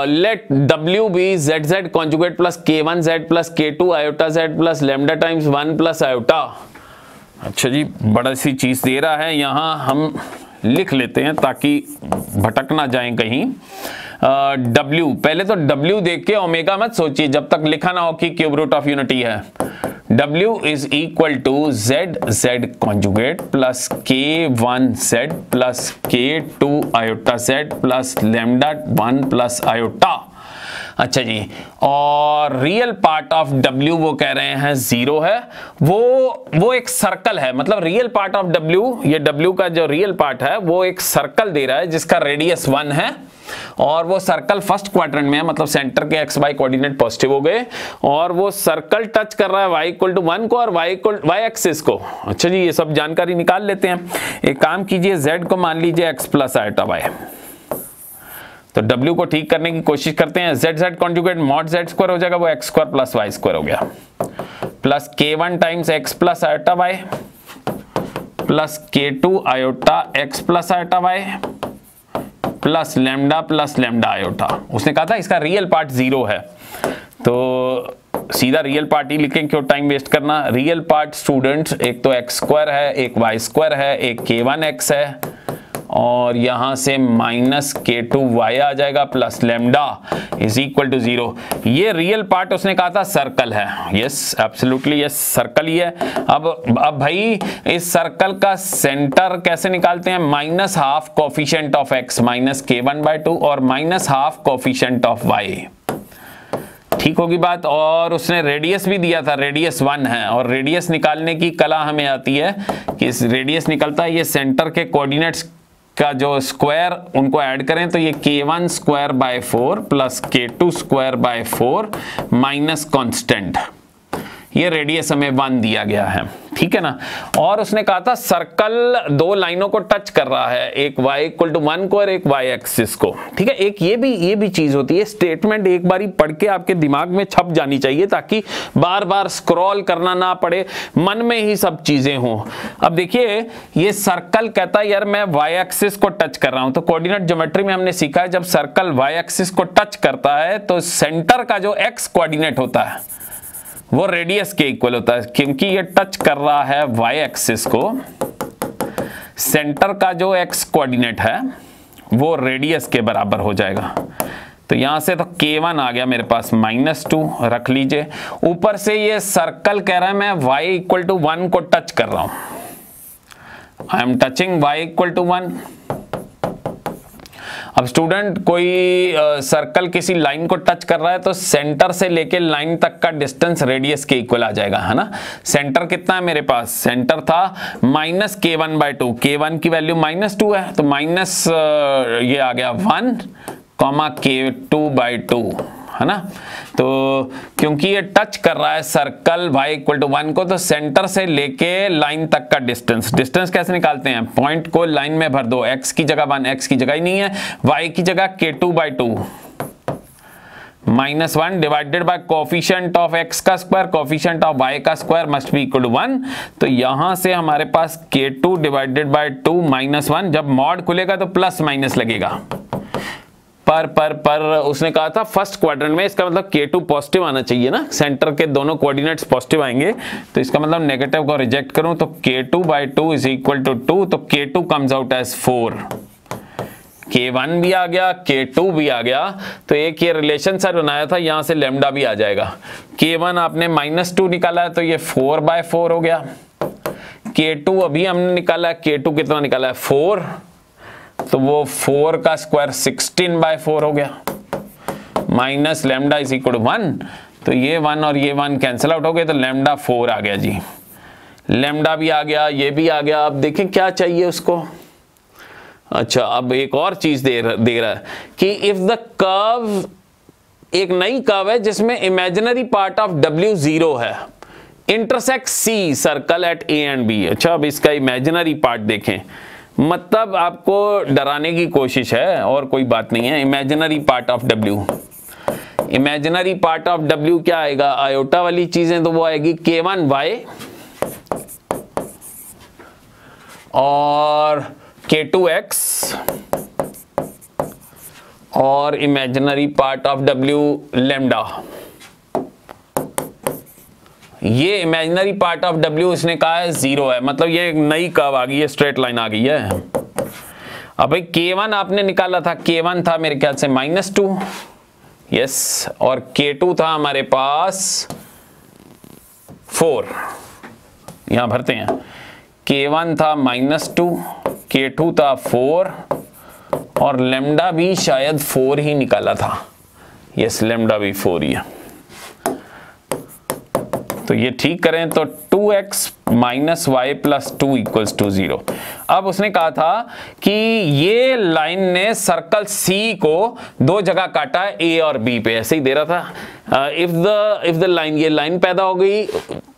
let w be zz conjugate plus k1z plus k2 iota z plus lambda times 1 plus iota. अच्छा जी, बड़ा सी चीज दे रहा है, यहाँ हम लिख लेते हैं ताकि भटक ना जाएं कहीं। W, पहले तो W देख के ओमेगा मत सोचिए जब तक लिखा ना हो कि क्यूब रूट ऑफ यूनिटी है। W is equal to z conjugate plus k1z plus k2 iota z plus lambda 1 plus iota. अच्छा जी, और रियल पार्ट ऑफ W वो कह रहे हैं 0 है, वो एक सर्कल है, मतलब रियल पार्ट ऑफ W, ये W का जो रियल पार्ट है वो एक सर्कल दे रहा है जिसका रेडियस 1 है, और वो सर्कल फर्स्ट क्वाड्रेंट में है, मतलब सेंटर के x y कोऑर्डिनेट पॉजिटिव हो गए, और वो सर्कल टच कर रहा है y = 1 को और y एक्सिस को। अच्छा जी, ये सब जानकारी निकाल लेते हैं। एक काम कीजिए, z को मान लीजिए x + आयोटा y, तो W को ठीक करने की कोशिश करते हैं। Z conjugate mod Z square हो जाएगा, वो x square plus y square हो गया, plus K1 times x plus iota y plus K2 iota x plus iota y plus lambda iota. उसने कहा था इसका रियल पार्ट 0 है, तो सीधा रियल पार्ट ही लिखें, क्यों टाइम वेस्ट करना। रियल पार्ट स्टूडेंट्स एक तो x स्क्वायर है, एक y स्क्वायर है, एक K1x है, और यहां से माइनस K2y आ जाएगा plus lambda is equal to 0। ये रियल पार्ट उसने कहा था सर्कल है। यस एब्सोल्युटली यस, सर्कल ही है। अब भाई इस सर्कल का सेंटर कैसे निकालते हैं? Minus half coefficient of x minus K1/2 और minus half coefficient of y। ठीक होगी बात। और उसने रेडियस भी दिया था, रेडियस 1 है, और रेडियस निकालने की कला हमें आती है कि रेडियस निकलता है ये सेंटर के कोऑर्डिनेट्स का जो स्क्वायर उनको ऐड करें तो ये K1 square by 4 plus K2 square by 4 minus constant, ये रेडियस हमें 1 दिया गया है, ठीक है ना। और उसने कहा था सर्कल दो लाइनों को टच कर रहा है, एक y इक्वल टू 1 को और एक y एक्सिस को, ठीक है। एक ये भी चीज होती है, स्टेटमेंट एक बारी पढ़ के आपके दिमाग में छप जानी चाहिए ताकि बार बार स्क्रॉल करना ना पड़े, मन में ही सब चीजें हों। अब देखिए ये सर्कल कहता है यार मैं y एक्सिस को टच कर रहा हूं, तो कोऑर्डिनेट ज्योमेट्री में हमने सीखा है जब सर्कल y एक्सिस को टच करता है तो सेंटर का जो x कोऑर्डिनेट होता है वो रेडियस के इक्वल होता है, क्योंकि ये टच कर रहा है y एक्सिस को, सेंटर का जो x कोऑर्डिनेट है वो रेडियस के बराबर हो जाएगा। तो यहां से तो K1 आ गया मेरे पास -2 रख लीजिए। ऊपर से ये सर्कल कह रहा है मैं y इक्वल टू 1 को टच कर रहा हूं, I am touching y equal to 1। अब स्टूडेंट कोई सर्कल किसी लाइन को टच कर रहा है तो सेंटर से लेके लाइन तक का डिस्टेंस रेडियस के इक्वल आ जाएगा, है ना। सेंटर कितना है मेरे पास? सेंटर था माइनस K1/2, K1 की वैल्यू -2 है तो माइनस ये आ गया 1, K2/2, है ना। तो क्योंकि ये टच कर रहा है सर्कल y इक्वल टू 1 को, तो सेंटर से लेके लाइन तक का डिस्टेंस कैसे निकालते हैं? पॉइंट को लाइन में भर दो, x की जगह 1, x की जगह ही नहीं है, y की जगह K2/2 -1 divided by coefficient of x का स्क्वायर, कोफिशिएंट ऑफ y का square must be equal to 1। तो यहां से हमारे पास K2 डिवाइडेड बाय 2 -1, जब मॉड खुलेगा तो प्लस माइनस लगेगा। पर उसने कहा था फर्स्ट क्वाड्रेंट में, इसका मतलब K2 पॉजिटिव आना चाहिए ना, सेंटर के दोनों कोऑर्डिनेट्स पॉजिटिव आएंगे, तो इसका मतलब नेगेटिव को रिजेक्ट करूं तो K2/2 इज इक्वल टू 2, तो K2 comes out as 4, K1 भी आ गया, K2 भी आ गया। तो एक ये रिलेशन सा बनाया था, यहां से लेमडा भी आ जाएगा। K1 आपने -2 निकाला है तो ये 4/4 हो गया। K2 अभी हमने निकाला है, K2 कितना निकाला है? 4, तो वो 4 का स्क्वायर 16/4 हो गया, minus lambda is equal to 1, तो ये 1 और ये 1 कैंसिल आउट हो गए, तो लेमडा 4 आ गया जी। लेमडा भी आ गया, ये भी आ गया। अब देखें क्या चाहिए उसको। अच्छा अब एक और चीज दे रहा है कि इफ द कर्व, एक नई कर्व है जिसमें इमेजिनरी पार्ट ऑफ W 0 है, intersect C circle eight A and B। अच्छा अब इसका इमेजिनरी पार्ट देखें, मतलब आपको डराने की कोशिश है और कोई बात नहीं है। Imaginary part of W, imaginary part of W क्या आएगा? आयोटा वाली चीजें तो वो आएगी K1y और K2x, और imaginary part of W lambda. ये इमेजिनरी पार्ट ऑफ W उसने कहा है 0 है, मतलब ये एक नई कर्व आ गई है, स्ट्रेट लाइन आ गई है। अब भाई K1 आपने निकाला था, K1 था मेरे ख्याल से -2, यस, और K2 था हमारे पास 4, यहां भरते हैं। K1 था -2, K2 था 4 और लेमडा भी शायद 4 ही निकाला था, यस लेमडा भी 4 ही है। तो ये ठीक करें तो 2x minus y plus 2 equals to 0। अब उसने कहा था कि ये लाइन ने सर्कल C को दो जगह काटा है, A और B पे, ऐसे ही दे रहा था। इफ द लाइन, ये लाइन पैदा हो गई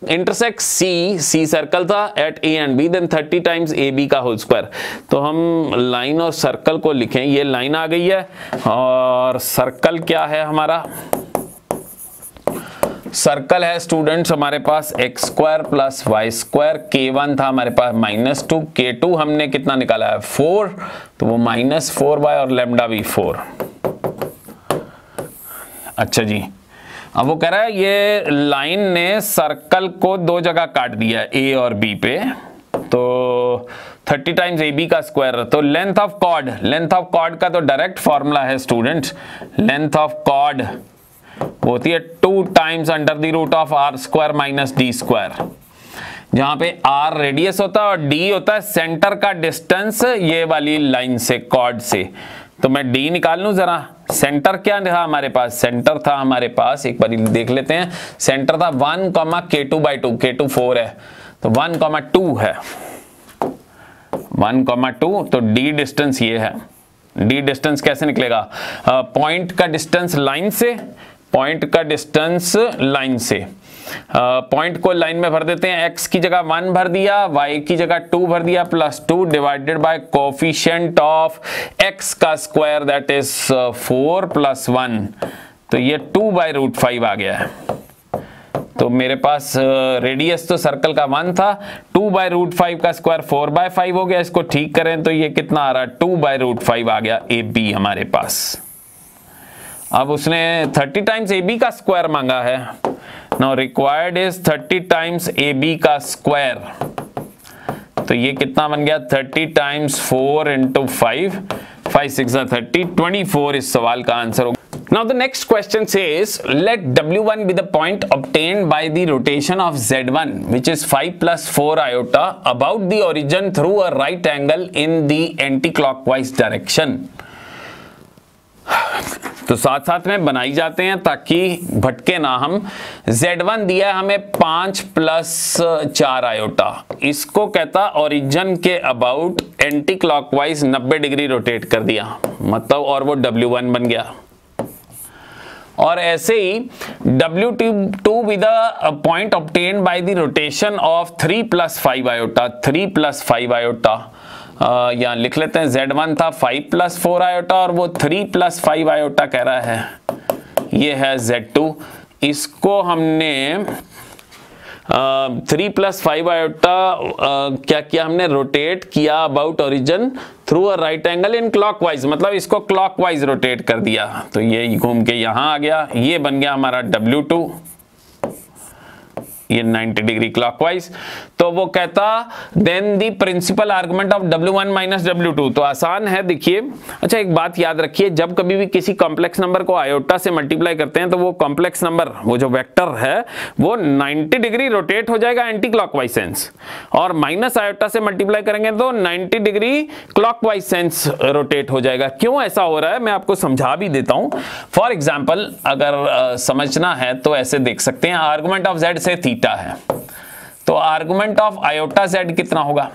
इंटरसेक्ट C सर्कल था at A and B, then 30 times AB का होल स्क्वायर। तो हम लाइन और सर्कल को लिखें, ये लाइन आ गई है और सर्कल क्या है हमारा, सर्कल है स्टूडेंट्स हमारे पास x square plus y square, K1 था हमारे पास -2, K2 हमने कितना निकाला है 4, तो वो -4y और लैम्डा भी 4। अच्छा जी, अब वो कह रहा है ये लाइन ने सर्कल को दो जगह काट दिया A और B पे, तो 30 टाइम्स AB का स्क्वायर, तो लेंथ ऑफ कॉर्ड का तो डायरेक्ट फॉर्मूला है स्टूडेंट्स, लेंथ ऑफ कॉर्ड वो होती है 2 times under the root of r square minus d square, जहां पे r रेडियस होता है और d होता है सेंटर का डिस्टेंस ये वाली लाइन से, कॉर्ड से। तो मैं d निकाल लूं जरा, सेंटर क्या था हमारे पास, सेंटर था हमारे पास, एक बार देख लेते हैं, सेंटर था 1, K2/2, K2 4 है, तो 1,2 है, 1,2, तो d डिस्टेंस ये है। d डिस्टेंस कैसे निकलेगा, पॉइंट का डिस्टेंस लाइन से, पॉइंट का डिस्टेंस लाइन से, पॉइंट को लाइन में भर देते हैं, x की जगह 1 भर दिया, y की जगह 2 भर दिया, +2 divided by coefficient of x का स्क्वायर दैट इज 4 + 1, तो ये 2/√5 आ गया है। तो मेरे पास रेडियस तो सर्कल का 1 था, 2/√5 का स्क्वायर 4/5 हो गया, इसको ठीक करें तो ये कितना आ रहा है 2/√5 आ गया AB हमारे पास। अब उसने 30 टाइम्स AB का स्क्वायर मांगा है, now required is 30 times AB का स्क्वायर, तो ये कितना बन गया 30 टाइम्स 4 × 5, 5 6 30, 24 इस सवाल का आंसर होगा। Now the next question says, let W1 be the point obtained by the rotation of Z1, which is 5 + 4 iota about the origin through a right angle in the anti-clockwise direction. तो साथ साथ में बनाई जाते हैं ताकि भटके ना हम। Z1 दिया है हमें 5 + 4 आयोटा, इसको कहता ओरिजिन के about anti clockwise 90 degree rotate कर दिया, मतलब और वो W1 बन गया। और ऐसे ही W2 with the point obtained by the rotation of 3 + 5 iota, 3 + 5 iota, यहाँ लिख लेते हैं Z1 था 5 + 4 आयोटा और वो 3 + 5 आयोटा कह रहा है, ये है Z2। इसको हमने 3 + 5 आयोटा क्या किया हमने, रोटेट किया about origin through a right angle in clockwise, मतलब इसको क्लॉकवाइज रोटेट कर दिया, तो ये घूम के यहाँ आ गया, ये बन गया हमारा W2, ये 90 डिग्री क्लॉकवाइज। तो वो कहता then the principal argument of W1 - W2, तो आसान है देखिए। अच्छा एक बात याद रखिए, जब कभी भी किसी कॉम्प्लेक्स नंबर को आयोटा से मल्टीप्लाई करते हैं तो वो कॉम्प्लेक्स नंबर, वो जो वेक्टर है वो 90 डिग्री रोटेट हो जाएगा एंटी क्लॉकवाइज सेंस, और माइनस आयोटा से मल्टीप्लाई करेंगे तो 90 डिग्री क्लॉकवाइज सेंस रोटेट हो जाएगा। क्यों ऐसा हो रहा है मैं आपको समझा भी देता हूं। फॉर एग्जाम्पल अगर समझना है तो ऐसे देख सकते हैं, आर्गुमेंट ऑफ Z से थीटा है, तो आर्गुमेंट ऑफ आयोटा Z कितना होगा,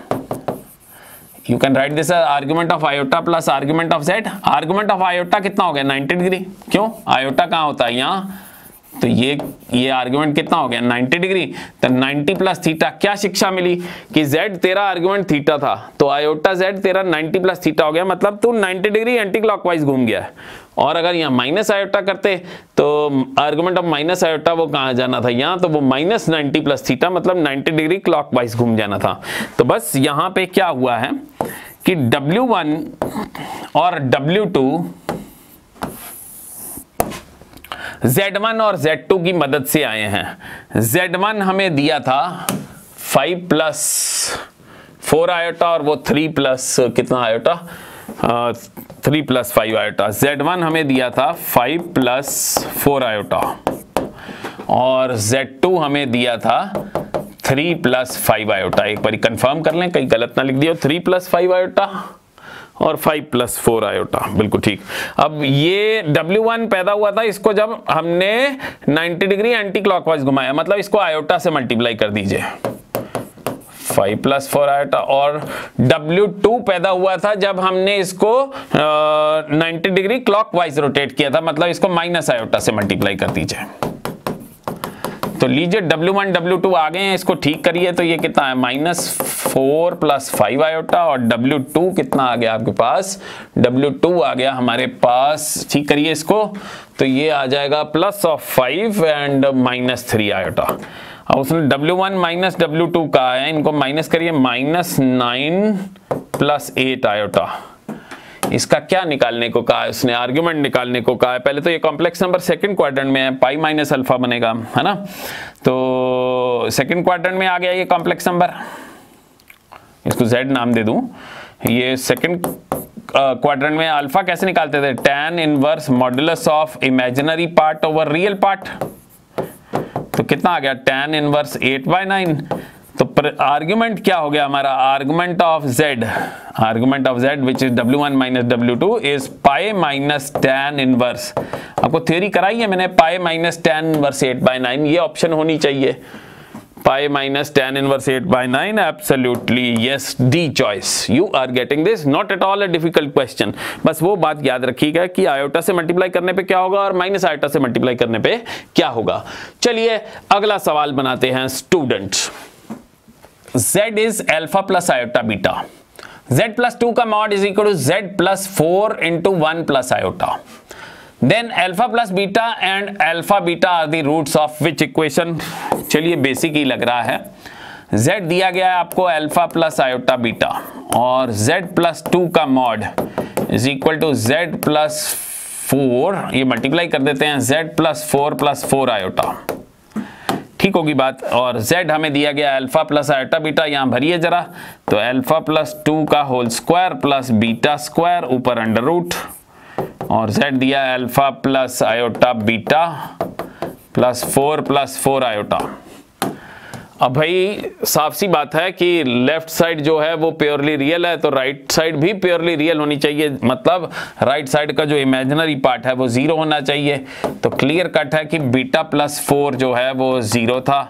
you can write this argument of iota plus argument of Z। Argument of iota कितना हो गया 90 डिग्री, क्यों आयोटा कहां होता है यहाँ, तो ये आर्गुमेंट कितना हो गया 90 डिग्री, तो 90 + थीटा। क्या शिक्षा मिली कि Z तेरा आर्गुमेंट थीटा था, तो आयोटा Z तेरा 90 + थीटा हो गया, मतलब तू 90 डिग्री एंटी क्लॉकवाइज घूम गया है। और अगर यहाँ माइनस आयोटा करते तो आर्गुमेंट ऑफ माइनस आयोटा वो कहाँ जाना था यहाँ, तो वो -90 + थीटा, मतलब 90 डिग्री क्लॉकवाइज घूम जाना था। तो बस यहाँ पे क्या हुआ है कि W1 और W2 Z1 और Z2 की मदद से आए हैं। Z1 हमें दिया था 5 + 4 आयोटा और वो 3 + कितना आयोटा 3 + 5 आयोटा। Z1 हमें दिया था 5 + 4 आयोटा और Z2 हमें दिया था 3 + 5 आयोटा। एक बार कंफर्म कर लें कहीं गलत ना लिख दियो, 3 + 5 आयोटा और 5 + 4 आयोटा, बिल्कुल ठीक। अब ये W1 पैदा हुआ था, इसको जब हमने 90 डिग्री एंटी क्लॉकवाइज घुमाया, मतलब इसको आयोटा से मल्टीप्लाई कर दीजिए, 5 + 4 आयोटा। और W2 पैदा हुआ था जब हमने इसको 90 डिग्री क्लॉकवाइज रोटेट किया था, मतलब इसको माइनस आयोटा से मल्टीप्लाई कर दीजिए। तो लीजिए W1 W2 आ गए हैं, इसको ठीक करिए तो ये कितना है, -4 + 5 आयोटा। और W2 कितना आ गया आपके पास, W2 आ गया हमारे पास, ठीक करिए इसको, तो ये आ जाएगा +5 एंड -3 आयोटा। अब उसने W1 - W2 कहा है, इनको माइनस करिए, -9 + 8 आयोटा। इसका क्या निकालने को कहा है उसने, आर्ग्यूमेंट निकालने को कहा है। पहले तो ये कॉम्प्लेक्स नंबर सेकंड क्वाड्रेंट में है, पाई माइनस अल्फा बनेगा, है ना। तो सेकंड क्वाड्रेंट में आ गया ये कॉम्प्लेक्स नंबर, इसको Z नाम दे दूं। ये सेकंड क्वाड्रेंट में अल्फा कैसे निकालते थे, tan inverse modulus of imaginary part over real part. तो कितना आ गया, tan इनवर्स 8/9। तो आर्ग्यूमेंट क्या हो गया हमारा, argument of Z which is W1 - W2 is pi minus tan inverse. आपको थ्योरी कराई है मैंने, पाई माइनस tan इनवर्स 8/9, ये ऑप्शन होनी चाहिए, pi minus tan inverse 8/9, absolutely yes, d choice. You are getting this, not at all a difficult question. बस वो बात याद रखिएगा कि आयोटा से मल्टीप्लाई करने पे क्या होगा और माइनस आयोटा से मल्टीप्लाई करने पे क्या होगा। चलिए अगला सवाल बनाते हैं students. Z is alpha plus iota beta. Z plus 2 का mod is equal to Z plus 4 into 1 plus iota. Then alpha plus beta and alpha beta are the roots of which equation? चलिए बेसिक ही लग रहा है। Z दिया गया है आपको alpha plus iota beta और Z plus 2 का mod is equal to Z plus 4, ये मल्टीप्लाई कर देते हैं, Z plus 4 plus 4 iota, ठीक होगी बात। और Z हमें दिया गया अल्फा प्लस आयोटा बीटा, यहाँ भरिए जरा, तो अल्फा प्लस 2 का whole square plus beta square ऊपर अंडर रूट, और Z दिया alpha plus iota beta plus 4 + 4 iota. अब भाई साफ सी बात है कि लेफ्ट साइड जो है वो प्योरली रियल है, तो राइट साइड भी प्योरली रियल होनी चाहिए, मतलब राइट साइड का जो इमेजिनरी पार्ट है वो 0 होना चाहिए। तो क्लियर कट है कि बीटा प्लस 4 जो है वो 0 था,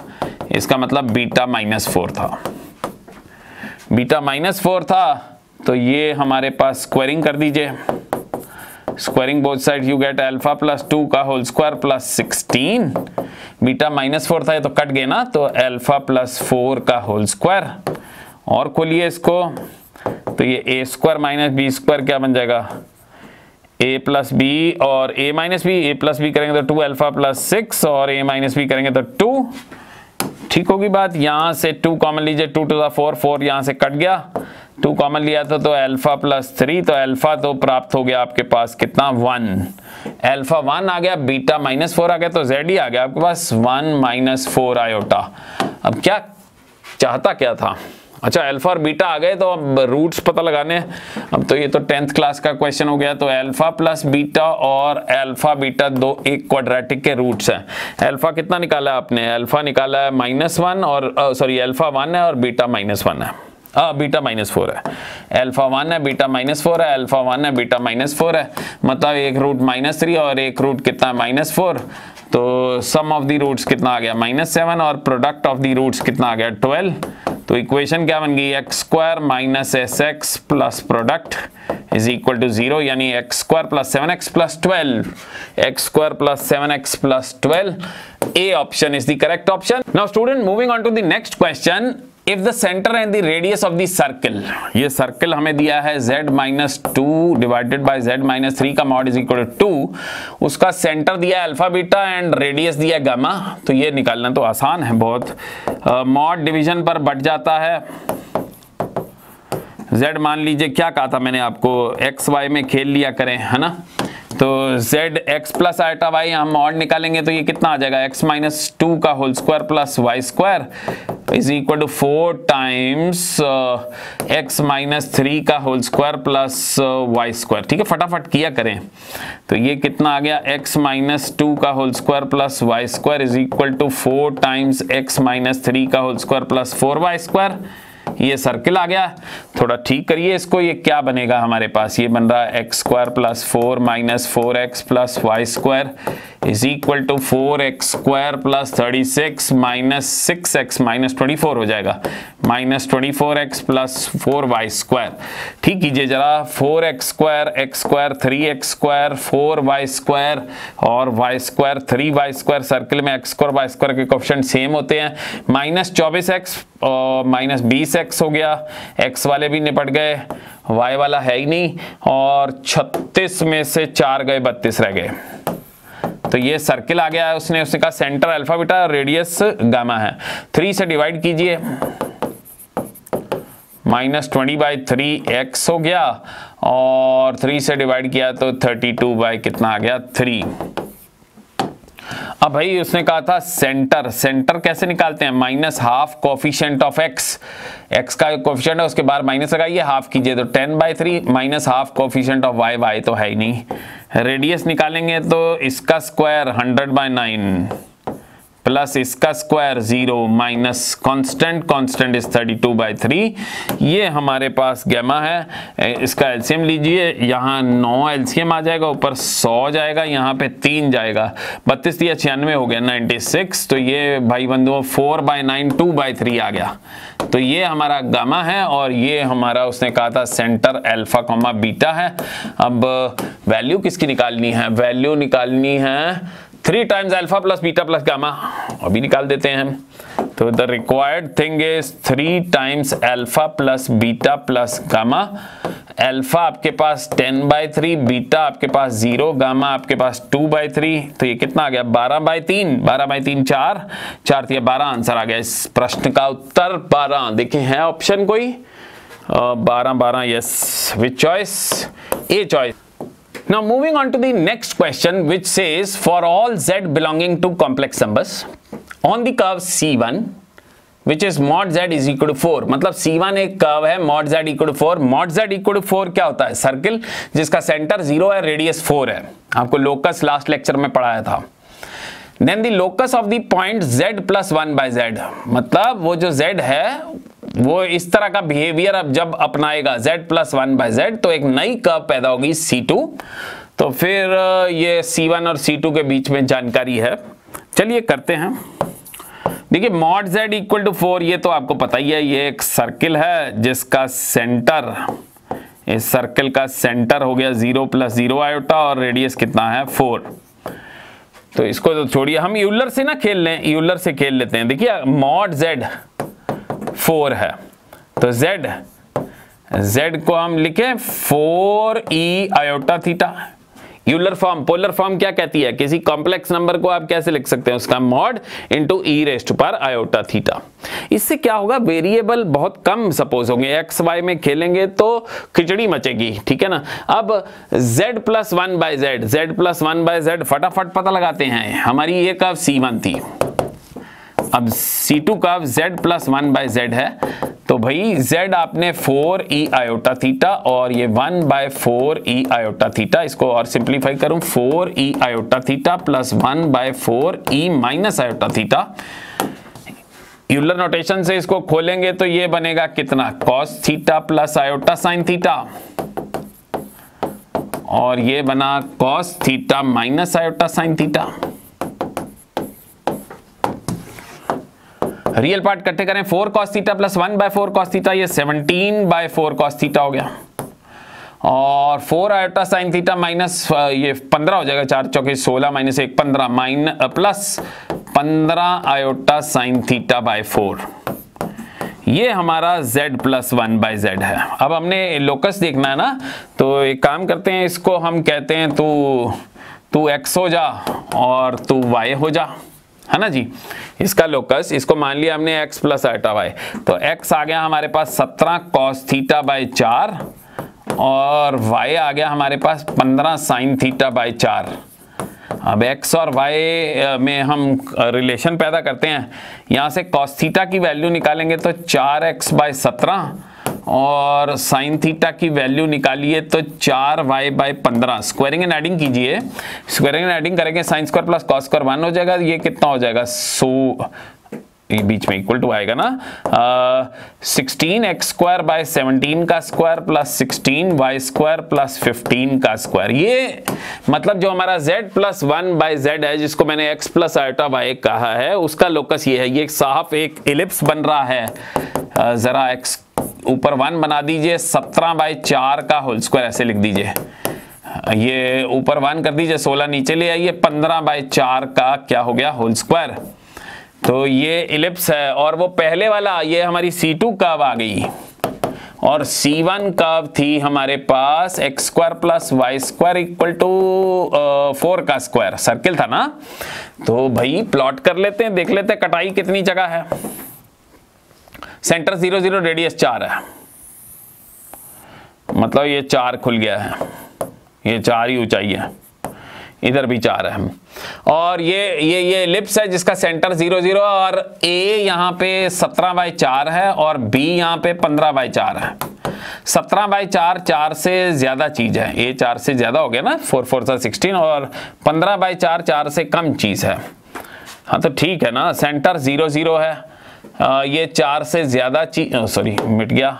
इसका मतलब बीटा -4 था। बीटा -4 था तो ये हमारे पास स्क्वायरिंग कर दीजिए, squaring both side you get alpha plus 2 का होल स्क्वायर प्लस 16, बीटा -4 था ये तो कट गए ना, तो अल्फा प्लस 4 का होल स्क्वायर, और खोलिए इसको, तो ये a square minus b square क्या बन जाएगा, a प्लस बी और a minus b, a plus b करेंगे तो 2 अल्फा प्लस 6 और a माइनस बी करेंगे तो 2, ठीक होगी बात। यहाँ से 2 कॉमन लीजिए, 2 to the 4, 4 यहाँ से कट गया, 2 कॉमन लिया था तो अल्फा प्लस 3, तो अल्फा तो प्राप्त हो गया आपके पास कितना, 1, अल्फा 1 आ गया, बीटा -4 आ गया, तो Z ही आ गया आपके पास 1 - 4 आयोटा। अब क्या चाहता क्या था, अच्छा अल्फा और बीटा आ गए तो अब रूट्स पता लगाने। अब तो ये तो 10th क्लास का क्वेश्चन हो गया, तो अल्फा प्लस बीटा और अल्फा बीटा दो एक क्वाड्रेटिक के रूट्स हैं। अल्फा कितना निकाला है आपने, अल्फा निकाला है -1 और सॉरी अल्फा 1 है और बीटा -1 है, बीटा -4 है, अल्फा 1 है बीटा -4 है, अल्फा 1 है बीटा -4 है, मतलब एक रूट -3 और एक रूट कितना -4, तो सम ऑफ दी रूट्स कितना आ गया -7 और प्रोडक्ट ऑफ दी रूट्स कितना आ गया 12। तो इक्वेशन क्या बन गई, x² - sx plus product is equal to 0, यानी x² + 7x + 12, x² + 7x + 12, A option is the correct option. Now student, moving on to the next question. If the center and the radius of the circle, ये सर्कल हमें दिया है z-2 डिवाइडेड बाय z-3 का मॉड इज इक्वल टू 2, उसका सेंटर दिया है अल्फा बीटा एंड रेडियस दिया है गामा, तो ये निकालना तो आसान है बहुत, मॉड डिवीजन पर बढ़ जाता है। z मान लीजिए क्या कहा था मैंने आपको, x y में खेल लिया करें, है ना, तो z x plus iota y हम मॉड निकालेंगे तो ये कितना आ जाएगा, x - 2 का whole square plus y square is equal to 4 times x - 3 का whole square plus y square. ठीक है, फटाफट किया करें, तो ये कितना आ गया, x - 2 का whole square plus y square is equal to 4 times x - 3 का whole square plus 4y square, ये सर्किल आ गया। थोड़ा ठीक करिए इसको, ये क्या बनेगा हमारे पास, ये बन रहा है x square plus 4 minus 4x plus y square is equal to 4x square plus 36 minus 6x minus 24 हो जाएगा, minus 24x plus 4y square. ठीक कीजिए जरा, 4x square, x square, 3x square, 4y square और y square, 3y square. Circle में x स्क्वायर y स्क्वायर के कोएफिशिएंट सेम होते हैं। माइनस 24x और माइनस 20x हो गया, x वाले भी निपट गए, y वाला है ही नहीं, और 36 में से 4 गए, 32 रह गए। तो ये सर्किल आ गया है। उसने कहा centre alpha beta, radius gamma है। 3 से डिवाइड कीजिए, माइनस 20/3x हो गया, और 3 से डिवाइड किया तो 32 बाई कितना आ गया, 3। अब भाई उसने कहा था सेंटर, सेंटर कैसे निकालते हैं, minus half coefficient of x, x का कोफिशिएंट है उसके बाद माइनस लगाइए, हाफ कीजिए तो 10/3 minus half coefficient of y, y तो है ही नहीं। रेडियस निकालेंगे तो इसका स्क्वायर 100/9 प्लस इसका square 0 minus constant, constant is 32/3। ये हमारे पास गैमा है। इसका एलसीएम लीजिए, यहाँ 9 एलसीएम आ जाएगा, ऊपर 100 जाएगा, यहाँ पे 3 जाएगा, 32 या 96 हो गया 96। तो ये भाई बंधुओं 4/9 2/3 आ गया। तो ये हमारा गामा है और ये हमारा उसने कहा था सेंटर अल्फा कॉमा बीटा है। अब वैल्यू किसकी निकालनी है, वैल्यू निकालनी है 3 times alpha plus beta plus gamma, अभी निकाल देते हैं हम। तो the required thing is 3 times alpha plus beta plus gamma. Alpha आपके पास 10/3, बीटा आपके पास 0, गामा आपके पास 2/3। तो ये कितना आ गया, 12/3, 12/3 4, 4 तो 12 आंसर आ गया। इस प्रश्न का उत्तर 12। देखिए है ऑप्शन कोई 12, yes, which choice, a choice. Now moving on to the next question, which says for all z belonging to complex numbers on the curve C1 which is mod z is equal to 4, मतलब C1 एक कर्व है, mod z equal to 4। mod z equal to 4 क्या होता है, सर्किल जिसका सेंटर 0 है, रेडियस 4 है। आपको लोकस लास्ट लेक्चर में पढ़ाया था। Then the locus of the point z plus 1/z, मतलब वो जो z है वो इस तरह का बिहेवियर अब जब अपनाएगा z plus 1/z, तो एक नई कर्व पैदा होगी C2। तो फिर ये C1 और C2 के बीच में जानकारी है, चलिए करते हैं। देखिए mod z इक्वल टू 4, ये तो आपको पता ही है, ये एक सर्किल है जिसका सेंटर, इस सर्किल का सेंटर हो गया 0 + 0 आयोटा और रेडियस कितना है 4। तो इसको तो छोड़िए, हम यूलर से ना खेल लें, यूलर से खेल लेते हैं। देखिए mod z 4 है, तो z को हम लिखें 4e iota theta. Euler form, polar form क्या कहती है, किसी कॉम्प्लेक्स नंबर को आप कैसे लिख सकते हैं, उसका mod into e⁻⁴ iota theta. इससे क्या होगा, वेरिएबल बहुत कम सपोज होंगे, x y में खेलेंगे तो खिचड़ी मचेगी, ठीक है ना। अब z + 1/z, z + 1/z फटाफट पता लगाते हैं। हमारी ये कर्व C1 थी, अब C2 कर्व z + 1/z है, तो भाई z आपने 4e आयोटा थीटा और ये 1/4e आयोटा थीटा। इसको और सिंप्लीफाई करूं, 4e iota theta plus 1/4e minus iota theta. Euler notation से इसको खोलेंगे तो ये बनेगा कितना, cos theta plus iota sine theta, और ये बना cos theta minus iota sine theta. Real part इकट्ठे करें, 4 cos theta plus 1/4 cos theta, ये 17/4 cos थीटा हो गया, और 4 आयोटा साइन थीटा माइनस ये 15 हो जाएगा, 4 चौके 16 minus 1 15 plus 15 iota sine theta by 4। ये हमारा z + 1/z है। अब हमने लोकस देखना है ना, तो एक काम करते हैं, इसको हम कहते हैं तू x हो जा और तू y हो जा, है ना जी। इसका लोकस, इसको मान लिया हमने x + आयोटा y, तो x आ गया हमारे पास 17 cos थीटा बाय 4 और y आ गया हमारे पास 15 sin थीटा बाय 4। अब x और y में हम रिलेशन पैदा करते हैं, यहाँ से cos थीटा की वैल्यू निकालेंगे तो 4x/17 और साइन थीटा की वैल्यू निकालिए तो 4y/15। स्क्वायरिंग एंड एडिंग कीजिए, स्क्वायरिंग एंड एडिंग करेंगे, sine square plus cos square 1 हो जाएगा, ये कितना हो जाएगा ये बीच में इक्वल टू आएगा ना 16x स्क्वायर बाय 17 का square plus 16y square plus 15 का स्क्वायर। ये मतलब जो हमारा z प्लस 1 बाय z है, जिसको मैंने x प्लस आयोटा y कहा है, उसका लोकस ये है। ये साफ एक एलिप्स बन रहा है। जरा x ऊपर 1 बना दीजिए, 17/4 का होल स्क्वायर ऐसे लिख दीजिए। ये ऊपर 1 कर दीजिए, 16 नीचे ले आइए, 15/4 का क्या हो गया होल स्क्वायर। तो ये इलिप्स है। और वो पहले वाला ये हमारी C2 कर्व आ गई और C1 कर्व थी हमारे पास x square plus y square equal to 4 का स्क्वायर। सर्किल था ना, तो भाई प्लॉट कर लेते हैं, देख लेते हैं कटाई कितनी जगह है। सेंटर 0 0 रेडियस 4 है, मतलब ये 4 खुल गया है, ये 4 ही ऊंचाई है, इधर भी 4 है। और ये एलिप्स है जिसका सेंटर 0 0 और A यहाँ पे 17/4 है और B यहाँ पे 15/4 है। 17/4 4 से ज्यादा चीज है, A 4 से ज्यादा हो गया ना, 4 4 16 और 15/4 4 से कम चीज है। हाँ तो ठीक है ना, सेंटर 0 0 है, ये 4 से ज्यादा चीज, सॉरी मिट गया।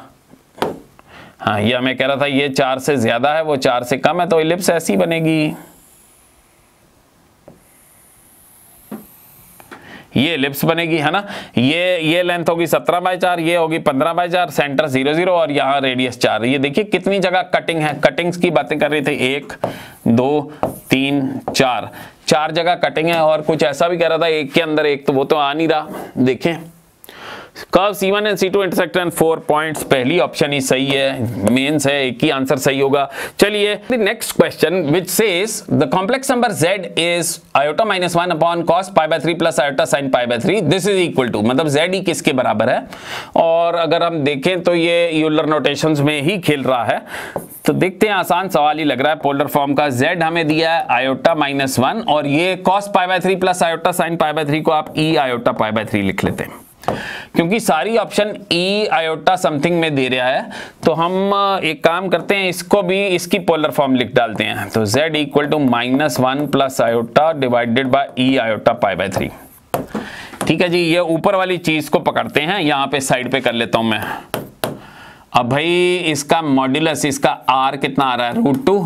हाँ ये मैं कह रहा था ये 4 से ज्यादा है, वो 4 से कम है, तो एलिप्स ऐसी बनेगी। ये एलिप्स बनेगी, है ना। ये लेंथ होगी 17/4, ये होगी 15/4, सेंटर 0 0 और यहाँ रेडियस 4। ये देखिए कितनी जगह कटिंग है, कटिंग्स की बातें कर रहे थे। 1 2 3 4 जगह कटिंग है। और कुछ ऐसा भी कह रहा था एक के अंदर एक, तो वो तो आ नहीं रहा। देखें curve C1 and C2 intersect and 4 points, पहली ऑप्शन ही सही है, मेंस है, एक ही आंसर सही होगा। चलिए the next question which says the complex number z is iota minus 1 upon cos pi/3 plus iota sin pi/3 this is equal to, मतलब z ही किसके बराबर है। और अगर हम देखें तो ये यूलर नोटेशंस में ही खेल रहा है। तो देखते हैं, आसान सवाल ही लग रहा है। पोलर फॉर्म का z हमें दिया है iota minus 1 और ये cos pi/3 plus iota sin pi/3 को आप e iota pi/3 लिख लेते हैं। क्योंकि सारी ऑप्शन ई आयोटा समथिंग में दे रहा है, तो हम एक काम करते हैं, इसको भी इसकी पोलर फॉर्म लिख डालते हैं। तो z equal to -1 plus iota divided by e iota pi/3। ठीक है जी, ये ऊपर वाली चीज को पकड़ते हैं, यहाँ पे साइड पे कर लेता हूं मैं। अब भाई इसका मॉड्यूलस, इसका r कितना आ रहा है √2,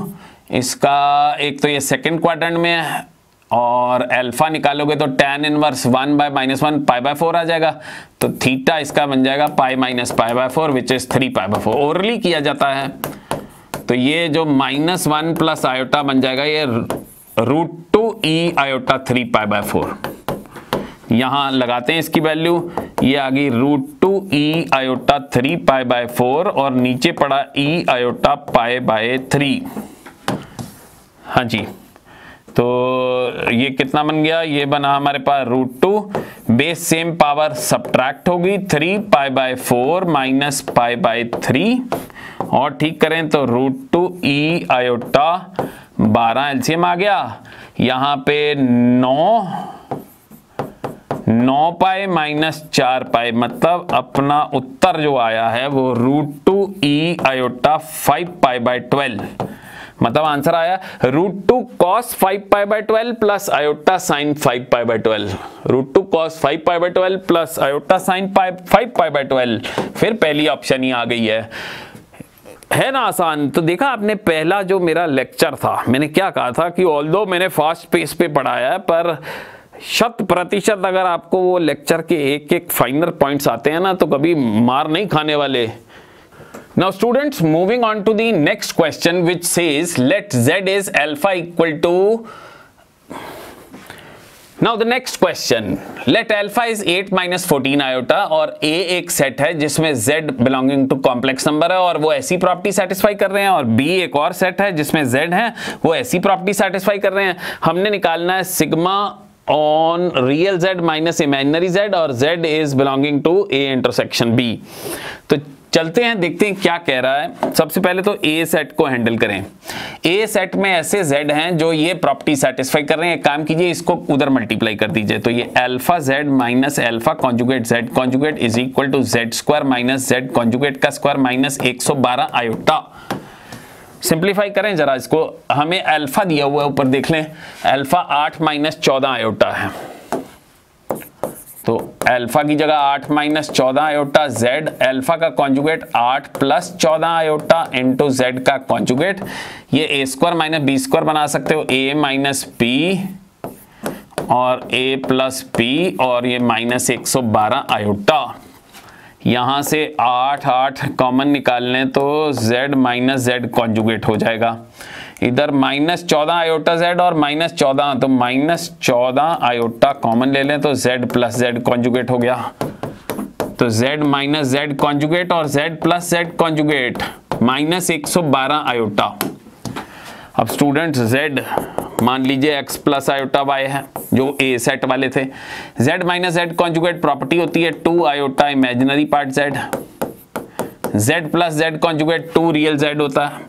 इसका एक तो ये सेकेंड क्वाड्रेंट में है और अल्फा निकालोगे तो tan इनवर्स 1/-1 π/4 आ जाएगा। तो थीटा इसका बन जाएगा pi minus π/4 which is 3 π/4। Orally किया जाता है, तो ये जो -1 प्लस आयोटा बन जाएगा ये √2 e आयोटा 3 π/4। यहां लगाते हैं इसकी वैल्यू, ये आ गई √2 e आयोटा 3 π/4 और नीचे पड़ा e आयोटा π/3। हाँ जी, तो ये कितना बन गया, ये बना हमारे पास √2, बेस सेम पावर सब्ट्रैक्ट होगी 3 π/4 माइनस π/3 और ठीक करें तो √2 e आयोटा 12 एलसीएम आ गया। यहाँ पे 9 पाई माइनस 4 पाई, मतलब अपना उत्तर जो आया है वो √2 e आयोटा 5 π/12, मतलब आंसर आया √2 cos 5 π/12 plus iota sine 5 π/12। √2 cos 5 π/12 plus iota sine 5 π/12। फिर पहली ऑप्शन ही आ गई है ना आसान। तो देखा आपने, पहला जो मेरा लेक्चर था, मैंने क्या कहा था कि ऑल्दो मैंने फास्ट पेस पे पढ़ाया है, पर 100% अगर आपको वो लेक्चर के एक एक फाइनल पॉइंट्स आते हैं ना, तो कभी मार नहीं खाने वाले। Now students, moving on to the next question which says let z is alpha equal to, now the next question, let alpha is 8 minus 14 iota और a एक सेट है जिसमें z belonging to complex number है और वो ऐसी प्रॉपर्टी सेटिस्फाई कर रहे हैं, और b एक और सेट है जिसमें z है वो ऐसी प्रॉपर्टी सेटिस्फाई कर रहे हैं। हमने निकालना है sigma on real z minus imaginary z और z is belonging to a intersection b। तो चलते हैं, देखते हैं क्या कह रहा है। सबसे पहले तो ए सेट को हैंडल करें। ए सेट में ऐसे z हैं जो ये प्रॉपर्टी सेटिस्फाई कर रहे हैं। एक काम कीजिए, इसको उधर मल्टीप्लाई कर दीजिए, तो ये alpha z minus alpha conjugate z conjugate is equal to z square minus z conjugate का स्क्वायर माइनस 112 आयोटा। सिंप्लीफाई करें जरा इसको, हमें अल्फा दिया हुआ है ऊपर देख लें, अल्फा 8 माइनस 14 आयोटा है, तो अल्फा की जगह 8 माइनस 14 आयोटा जेड, अल्फा का conjugate 8 plus 14 iota into Z का कॉन्जुगेट, ये ए स्क्वायर माइनस बी स्क्वायर बना सकते हो, ए माइनस पी और ए प्लस पी और ये माइनस 112 आयोटा। यहाँ से 8 कॉमन निकाल लें तो z माइनस जेड कॉन्जुगेट हो जाएगा। इधर माइनस 14 आयोटा z और माइनस 14, तो माइनस 14 आयोटा कॉमन ले लें तो z प्लस जेड कॉन्जुगेट हो गया। तो z माइनस जेड कॉन्जुगेट और z plus z conjugate minus 112 iota. अब स्टूडेंट z मान लीजिए x प्लस आयोटा y है जो a सेट वाले थे। z minus z conjugate property होती है 2 iota imaginary part z, z plus z conjugate 2 real z होता है,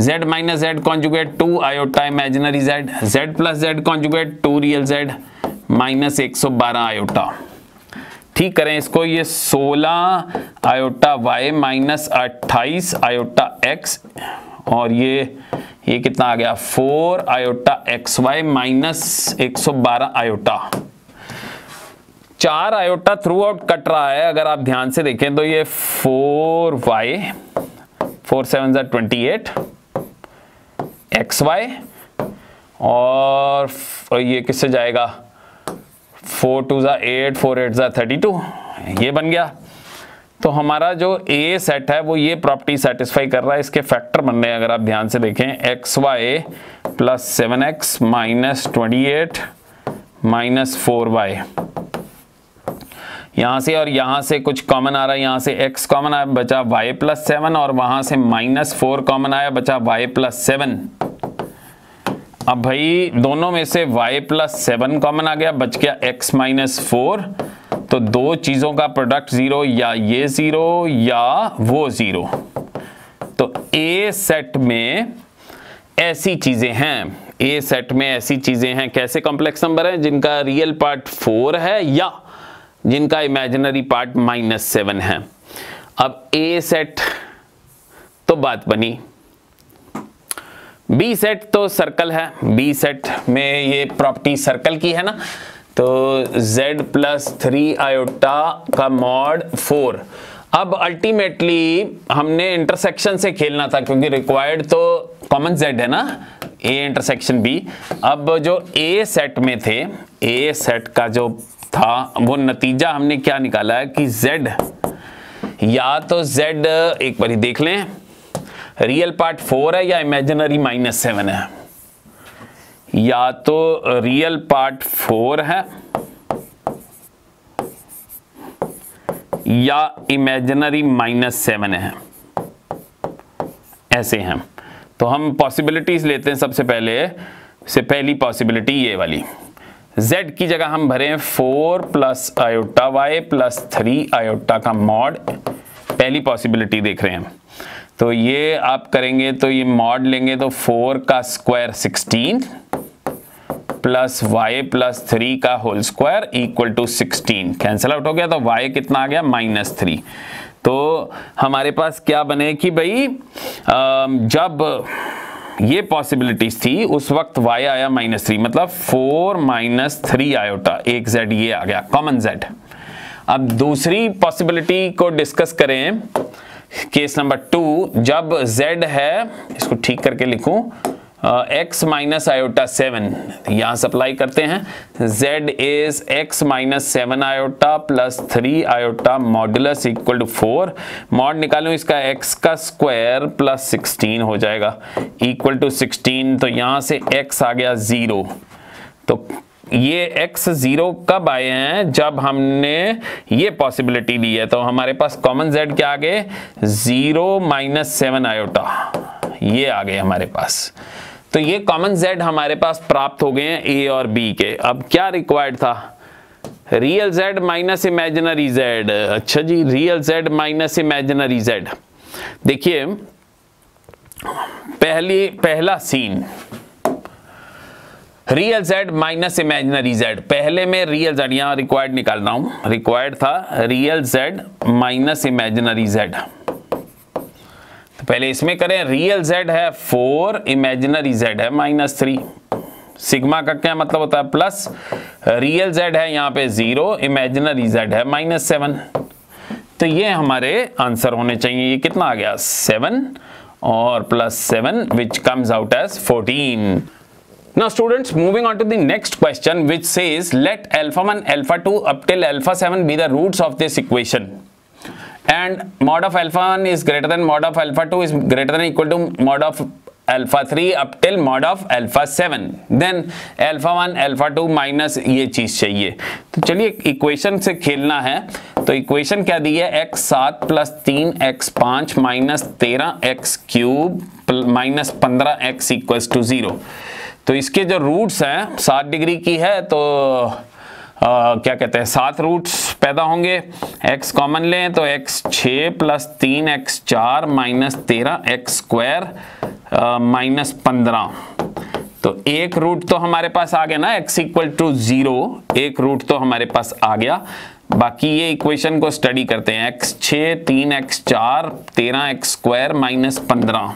z minus z conjugate 2 iota imaginary z, z plus z conjugate 2 real z minus 112 iota. ठीक करें इसको, ये 16 iota y minus 28 iota x और ये कितना आ गया 4 iota x y minus 112 iota. 4 iota through out cut रहा है, अगर आप ध्यान से देखें तो ये 4y 4 7 28 एक्स वाई और ये किससे जाएगा 4 2 8 4 8 32, ये बन गया। तो हमारा जो ए सेट है वो ये प्रॉपर्टी सेटिस्फाई कर रहा है, इसके फैक्टर बन रहे हैं अगर आप ध्यान से देखें, x y plus 7x minus 28 minus 4y, यहाँ से और यहाँ से कुछ कॉमन आ रहा है, यहाँ से x कॉमन आया बचा y प्लस 7 और वहाँ से माइनस 4 कॉमन आया बचा y प्लस 7। अब भाई दोनों में से y प्लस 7 कॉमन आ गया, बच गया x माइनस 4, तो दो चीजों का प्रोडक्ट 0, या ये 0 या वो 0। तो ए सेट में ऐसी चीजें हैं, ए सेट में ऐसी चीजें हैं, कैसे कॉम्प्लेक्स नंबर है जिनका रियल पार्ट 4 है या जिनका इमेजिनरी पार्ट माइनस 7 है। अब ए सेट तो बात बनी, बी सेट तो सर्कल है, बी सेट में ये प्रॉपर्टी सर्कल की है ना, तो z प्लस 3 आयोटा का मॉड 4। अब अल्टीमेटली हमने इंटरसेक्शन से खेलना था क्योंकि रिक्वायर्ड तो कॉमन z है ना, a इंटरसेक्शन b। अब जो a सेट में थे, a सेट का जो था वो नतीजा हमने क्या निकाला है कि z या तो z एक बारी देख लें, रियल पार्ट 4 है या इमेजिनरी माइनस 7 है, या तो रियल पार्ट 4 है या इमेजिनरी माइनस 7 है, ऐसे हैं। तो हम पॉसिबिलिटीज लेते हैं। सबसे पहली पॉसिबिलिटी ये वाली, z की जगह हम भरें 4 plus iota y plus 3 iota का मॉड, पहली पॉसिबिलिटी देख रहे हैं। तो ये आप करेंगे तो ये मॉड लेंगे तो 4 का स्क्वायर 16 प्लस y प्लस 3 का whole square equal to 16, cancel out हो गया, तो y कितना आ गया माइनस 3। तो हमारे पास क्या बने कि भाई जब ये पॉसिबिलिटीज थी उस वक्त y आया माइनस 3, मतलब 4 माइनस 3 आयोटा, एक z ये आ गया कॉमन z। अब दूसरी पॉसिबिलिटी को डिस्कस करें, केस नंबर 2, जब z है, इसको ठीक करके लिखूं, x माइनस आयोटा 7, यहाँ सप्लाई करते हैं, z is x minus 7 iota plus 3 iota modulus equal to 4, mod निकालूं इसका x का स्क्वायर प्लस 16 हो जाएगा इक्वल टू 16, तो यहाँ से x आ गया 0। तो ये x 0 कब आए हैं, जब हमने ये पॉसिबिलिटी ली है। तो हमारे पास कॉमन z क्या आ गए 0 माइनस 7 आयोटा, ये आ गए हमारे पास। तो ये कॉमन z हमारे पास प्राप्त हो गए हैं a और b के। अब क्या रिक्वायर्ड था, real z minus imaginary z। अच्छा जी, real z minus imaginary z। देखिए पहला scene, real z minus imaginary z। पहले में रियल z यहाँ रिक्वायर्ड निकाल रहा हूं, रिक्वायर्ड था real z minus imaginary z। तो पहले इसमें करें, रियल z है 4, इमेजिनरी z है माइनस 3, सिग्मा का क्या मतलब होता है प्लस, रियल z है यहाँ पे 0, इमेजिनरी z है -7। तो ये हमारे आंसर होने चाहिए। ये कितना आ गया 7 और +7 which comes out as 14। Now students, moving on to the next question which says let alpha1 alpha2 up till alpha7 be the roots of this equation and mod of alpha1 is greater than mod of alpha2 is greater than equal to mod of alpha3 up till mod of alpha7, then alpha1 alpha2 minus ये चीज चाहिए। तो चलिए इक्वेशन से खेलना है। तो इक्वेशन क्या दी है, x7 + 3x5 - 13x³ - 15x = 0। तो इसके जो रूट्स हैं 7 डिग्री की है, तो क्या कहते हैं 7 रूट्स पैदा होंगे। x कॉमन लें तो x6 + 3x4 - 13x² - 15। तो एक रूट तो हमारे पास आ गया ना, x = 0, एक रूट तो हमारे पास आ गया। बाकी ये इक्वेशन को स्टडी करते हैं। x6 3x4 13x² - 15।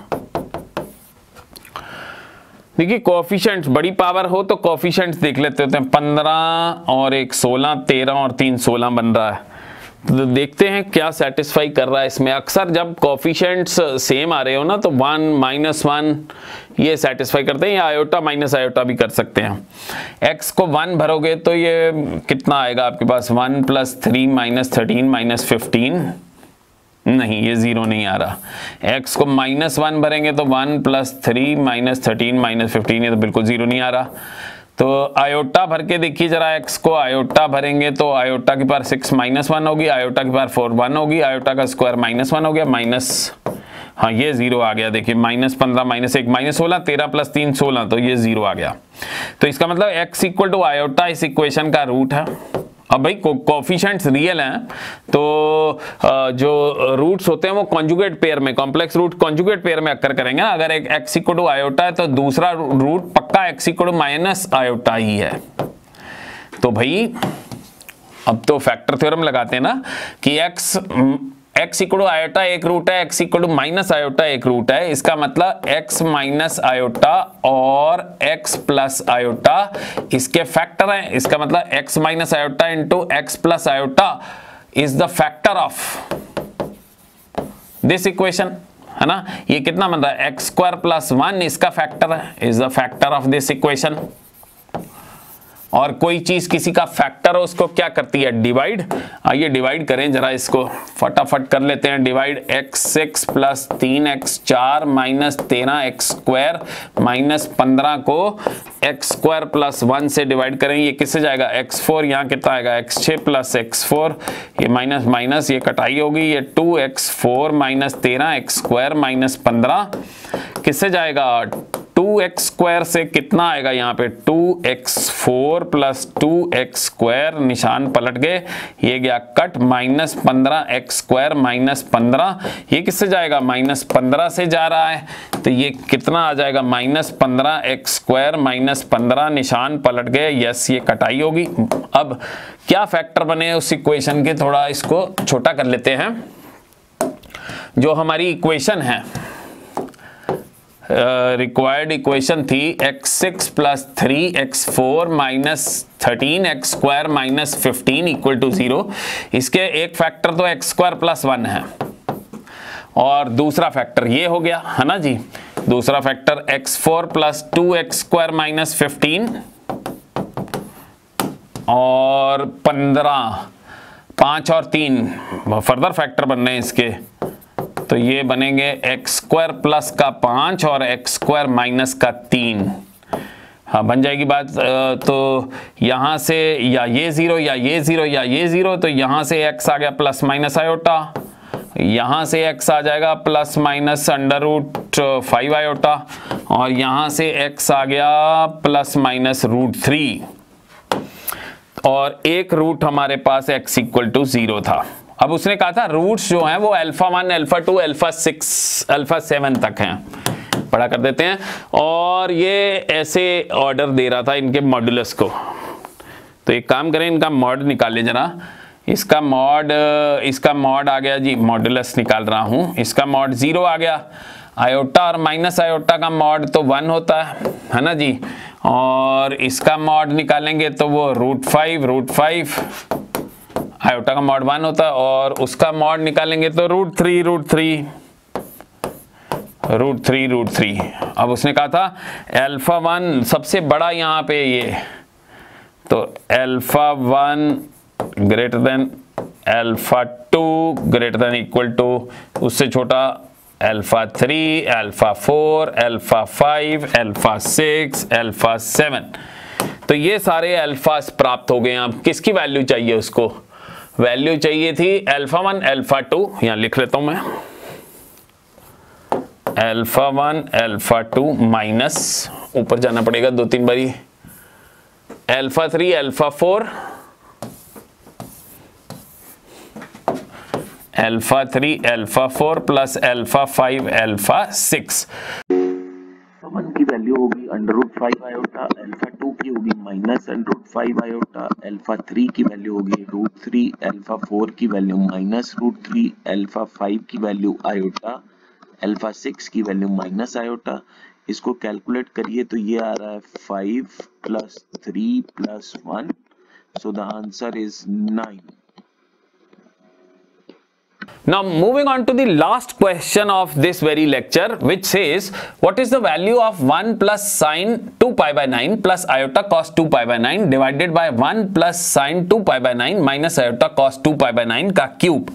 देखिए कोएफिशिएंट्स, बड़ी पावर हो तो कोएफिशिएंट्स देख लेते होते हैं। 15 और 1 16, 13 और 3 16 बन रहा है। तो देखते हैं क्या सेटिस्फाई कर रहा है इसमें। अक्सर जब कोएफिशिएंट्स सेम आ रहे हो ना तो 1 -1 ये सेटिस्फाई करते हैं, या आयोटा माइनस आयोटा भी कर सकते हैं। x को 1 भरोगे तो ये कितना आएगा आपके पास, 1 + 3 - 13 - 15, नहीं ये 0 नहीं आ रहा। x को -1 भरेंगे तो 1 + 3 - 13 - 15, ये तो बिल्कुल 0 नहीं आ रहा। तो आयोटा भर के देखिए जरा, x को आयोटा भरेंगे तो आयोटा की पावर 6 -1 होगी, आयोटा की पावर 4 1 होगी, आयोटा का स्क्वायर -1 हो गया, माइनस, हाँ ये 0 आ गया। देखिए -15 - 1 -16, 13 + 3 16, तो ये 0 आ गया। तो इसका मतलब x = आयोटा इस इक्वेशन का रूट है। अब भाई कोएफिशिएंट्स रियल हैं तो जो रूट्स होते हैं वो कॉन्जुगेट पेयर में, कॉम्प्लेक्स रूट कॉन्जुगेट पेयर में अक्कर करेंगे ना। अगर एक x = आयोटा है तो दूसरा रूट पक्का x = -आयोटा ही है। तो भाई अब तो फैक्टर थ्योरम लगाते हैं ना कि x = आयोटा एक रूट है, x = -आयोटा एक रूट है। इसका मतलब x - आयोटा और x + आयोटा इसके फैक्टर हैं। इसका मतलब x - iota into x + iota is the factor of this equation, है ना। ये कितना बन रहा है, x² + 1 इसका फैक्टर है, is the factor of this equation. और कोई चीज किसी का फैक्टर हो उसको क्या करती है, डिवाइड। आइए डिवाइड करें जरा, इसको फटाफट कर लेते हैं डिवाइड। x6 + 3x4 - 13x² - 15 को x² + 1 से डिवाइड करें। ये किससे जाएगा, x4, यहाँ कितना आएगा x6 + x4, ये माइनस माइनस ये कटाई होगी, ये 2x4 - 13x² - 15 किससे जाएगा, 2x² से कितना आएगा यहाँ पे 2x4 + 2x², निशान पलट गए, ये गया कट, -15x² - 15, ये किससे जाएगा, -15 से जा रहा है। तो ये कितना आ जाएगा, -15x² - 15, निशान पलट गए, यस ये कटाई होगी। अब क्या फैक्टर बने उस इक्वेशन के, थोड़ा इसको छोटा कर लेते हैं। जो हमारी इक्वेशन है, रिक्वायर्ड इक्वेशन थी x6 + 3x4 - 13x² - 15 = 0। इसके एक फैक्टर तो x² + 1 है और दूसरा फैक्टर ये हो गया, है ना जी। दूसरा फैक्टर x4 + 2x² - 15 और 15, 5 और 3 फर्दर फैक्टर बन रहे हैं इसके। तो ये बनेंगे x² + का 5 और x² - का 3। हाँ बन जाएगी बात। तो यहाँ से या ये 0 या ये 0 या ये 0, तो यहाँ से x आ गया ± आयोटा, यहाँ से x आ जाएगा ±√5 आयोटा, और यहाँ से x आ गया ±√3, और एक रूट हमारे पास x = 0 था। अब उसने कहा था रूट्स जो हैं वो α1 α2 α6 α7 तक हैं। पढ़ा कर देते हैं। और ये ऐसे ऑर्डर दे रहा था इनके मॉड्यूलस को। तो एक काम करें, इनका मॉड निकाल ले जरा। इसका मॉड आ गया जी, मॉड्यूलस निकाल रहा हूँ। इसका मॉड 0 आ गया। आयोटा और माइनस आयोटा का मॉड तो 1 होता है ना जी। और इसका मॉड निकालेंगे तो वो √5 आयोटा का मॉड 1 होता है, और उसका मॉड निकालेंगे तो √3। अब उसने कहा था अल्फा 1 सबसे बड़ा यहाँ पे ये, तो alpha 1 greater than alpha 2 greater than equal to उससे छोटा alpha 3, alpha 4, alpha 5, alpha 6, alpha 7। तो ये सारे अल्फास प्राप्त हो गए। अब किसकी वैल्यू चाहिए उसको? वैल्यू चाहिए थी अल्फा 1, अल्फा 2, यहाँ लिख लेता हूं मैं, अल्फा 1, अल्फा 2 माइनस, ऊपर जाना पड़ेगा 2-3 बारी, alpha 3, alpha 4, alpha 3, alpha 4 plus alpha 5, alpha 6। 1 की वैल्यू होगी √5 आयोटा, अल्फा 2 की होगी माइनस √5 आयोटा, अल्फा 3 की वैल्यू होगी √3, अल्फा 4 की वैल्यू माइनस √3, अल्फा 5 की वैल्यू आयोटा, अल्फा 6 की वैल्यू माइनस आयोटा। इसको कैलकुलेट करिए तो ये आ रहा है 5 + 3 + 1, so the answer is 9. Now moving on to the last question of this very lecture, which says what is the value of 1 plus sine 2 pi by 9 plus iota cos 2 pi by 9 divided by 1 plus sine 2 pi by 9 minus iota cos 2 pi by 9 का क्यूब।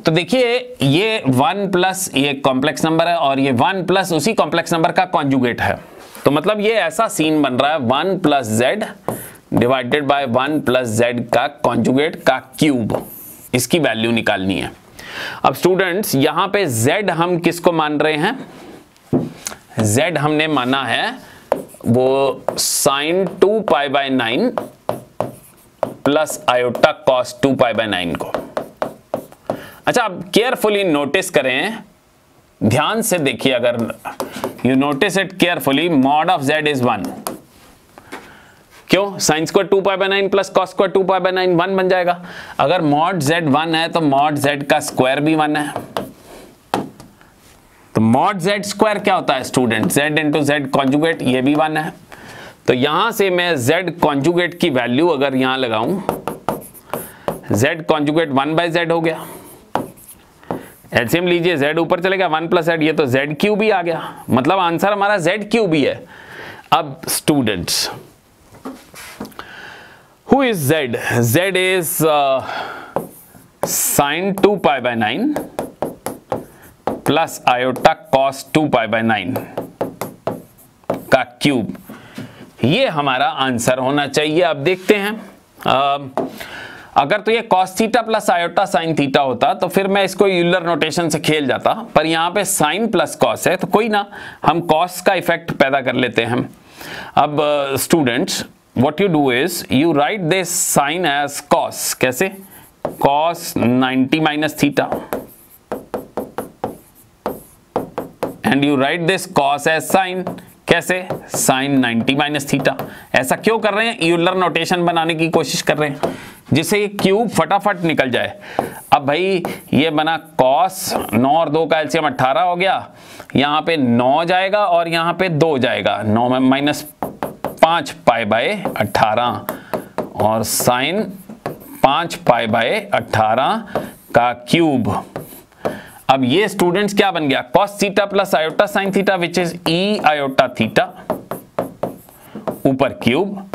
तो देखिए ये 1 प्लस ये कॉम्प्लेक्स नंबर है और ये 1 प्लस उसी कॉम्प्लेक्स नंबर का कॉन्जुगेट है। तो मतलब ये ऐसा सीन बन रहा है 1 plus Z divided by 1 plus Z का कॉन्जुगेट का क्यूब। इसकी वैल्यू निकालनी है। अब स्टूडेंट्स यहां पे z हम किसको मान रहे हैं? z हमने माना है वो sin 2 pi by 9 plus iota cos 2 pi by 9 को। अच्छा अब केयरफुली नोटिस करें, ध्यान से देखिए, अगर you notice it carefully, mod of z is 1। क्यों? Sine square 2 pi by 9 plus cos square 2 pi by 9 1 बन जाएगा। अगर मॉड z 1 है तो मॉड z का स्क्वायर भी 1 है। तो मॉड z स्क्वायर क्या होता है student? z into z conjugate, ये भी 1 है। तो यहां से मैं z कॉन्जुगेट की वैल्यू अगर यहां लगाऊं, z कॉन्जुगेट 1 बाय z हो गया। एलसीएम लीजिए, z ऊपर चलेगा 1 प्लस z, ये तो z क्यूब ही आ गया, मतलब आंसर हमारा z क्यूब ही है। अब students who is z? z is sin 2 pi by 9 plus iota cos 2 pi by 9 का क्यूब। ये हमारा आंसर होना चाहिए। अब देखते हैं, अगर तो ये cos theta plus iota sin theta होता तो फिर मैं इसको यूलर नोटेशन से खेल जाता, पर यहाँ पे sin प्लस cos है तो कोई ना, हम cos का इफेक्ट पैदा कर लेते हैं। अब students what you do is you write this sin as cos। कैसे? cos 90 minus theta and you write this cos as sin। कैसे? sin 90 minus theta। ऐसा क्यों कर रहे हैं? यूलर नोटेशन बनाने की कोशिश कर रहे हैं जिससे ये क्यूब फटाफट निकल जाए। अब भाई ये बना cos 9 और 2 का एलसीएम 18 हो गया, यहाँ पे 9 जाएगा और यहाँ पे 2 जाएगा, 9 में माइनस 5 पाई बाय 18 और साइन 5 पाई बाय 18 का क्यूब। अब ये स्टूडेंट्स क्या बन गया? cos theta plus iota sine theta which is e iota theta ऊपर क्यूब।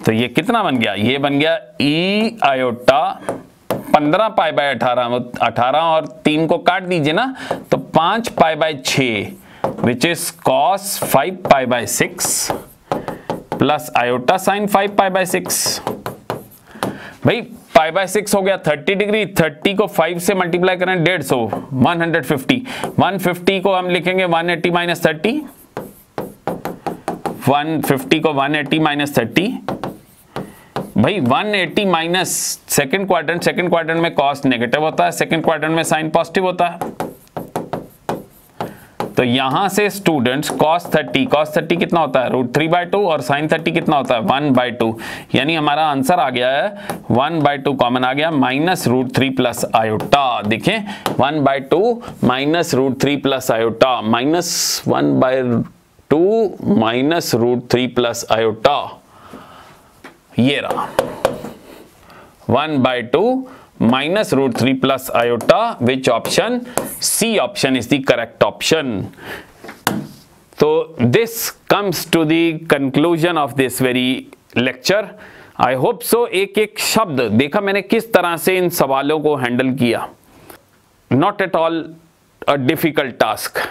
तो ये कितना बन गया? ये बन गया e आयोटा 15 पाई बाय 18 और 3 को काट दीजिए ना, तो 5 pi by 6 which is cos 5 pi by 6 plus iota sine 5 pi by 6। भाई pi by 6 हो गया 30 डिग्री, 30 को 5 से मल्टीप्लाई करें 150, 150, 150 को हम लिखेंगे 180 माइनस 30, 150 को 180 माइनस 30। भाई 180 माइनस सेकेंड क्वाड्रेंट में कॉस नेगेटिव होता है, सेकेंड क्वाड्रेंट में साइन पॉजिटिव होता है। तो यहां से स्टूडेंट्स cos 30 कितना होता है? √3/2 और sin 30 कितना होता है? 1/2। यानी हमारा आंसर आ गया है 1/2 कॉमन आ गया, माइनस √3 प्लस आयोटा। देखें 1/2 minus √3 plus iota, minus 1/2 2 minus root 3 plus iota, ये रहा 1/2 minus root 3 plus iota. Which option? C option is the correct option. So this comes to the conclusion of this very lecture. I hope so. एक एक शब्द देखा मैंने किस तरह से इन सवालों को हैंडल किया. Not at all a difficult task.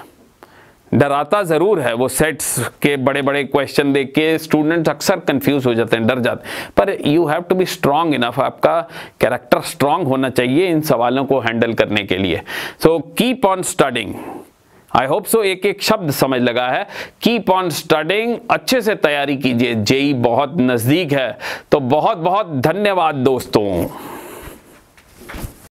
डराता ज़रूर है, वो सेट्स के बड़े बड़े क्वेश्चन देख के स्टूडेंट्स अक्सर कंफ्यूज हो जाते हैं, डर जाते हैं, पर you have to be strong enough, आपका कैरेक्टर स्ट्रांग होना चाहिए इन सवालों को हैंडल करने के लिए. So keep on studying. I hope so एक एक शब्द समझ लगा है. कीप ऑन स्टडिंग, अच्छे से तैयारी कीजिए, जेई बहुत नज़दीक है. तो बहुत बहुत धन्यवाद दोस्तों.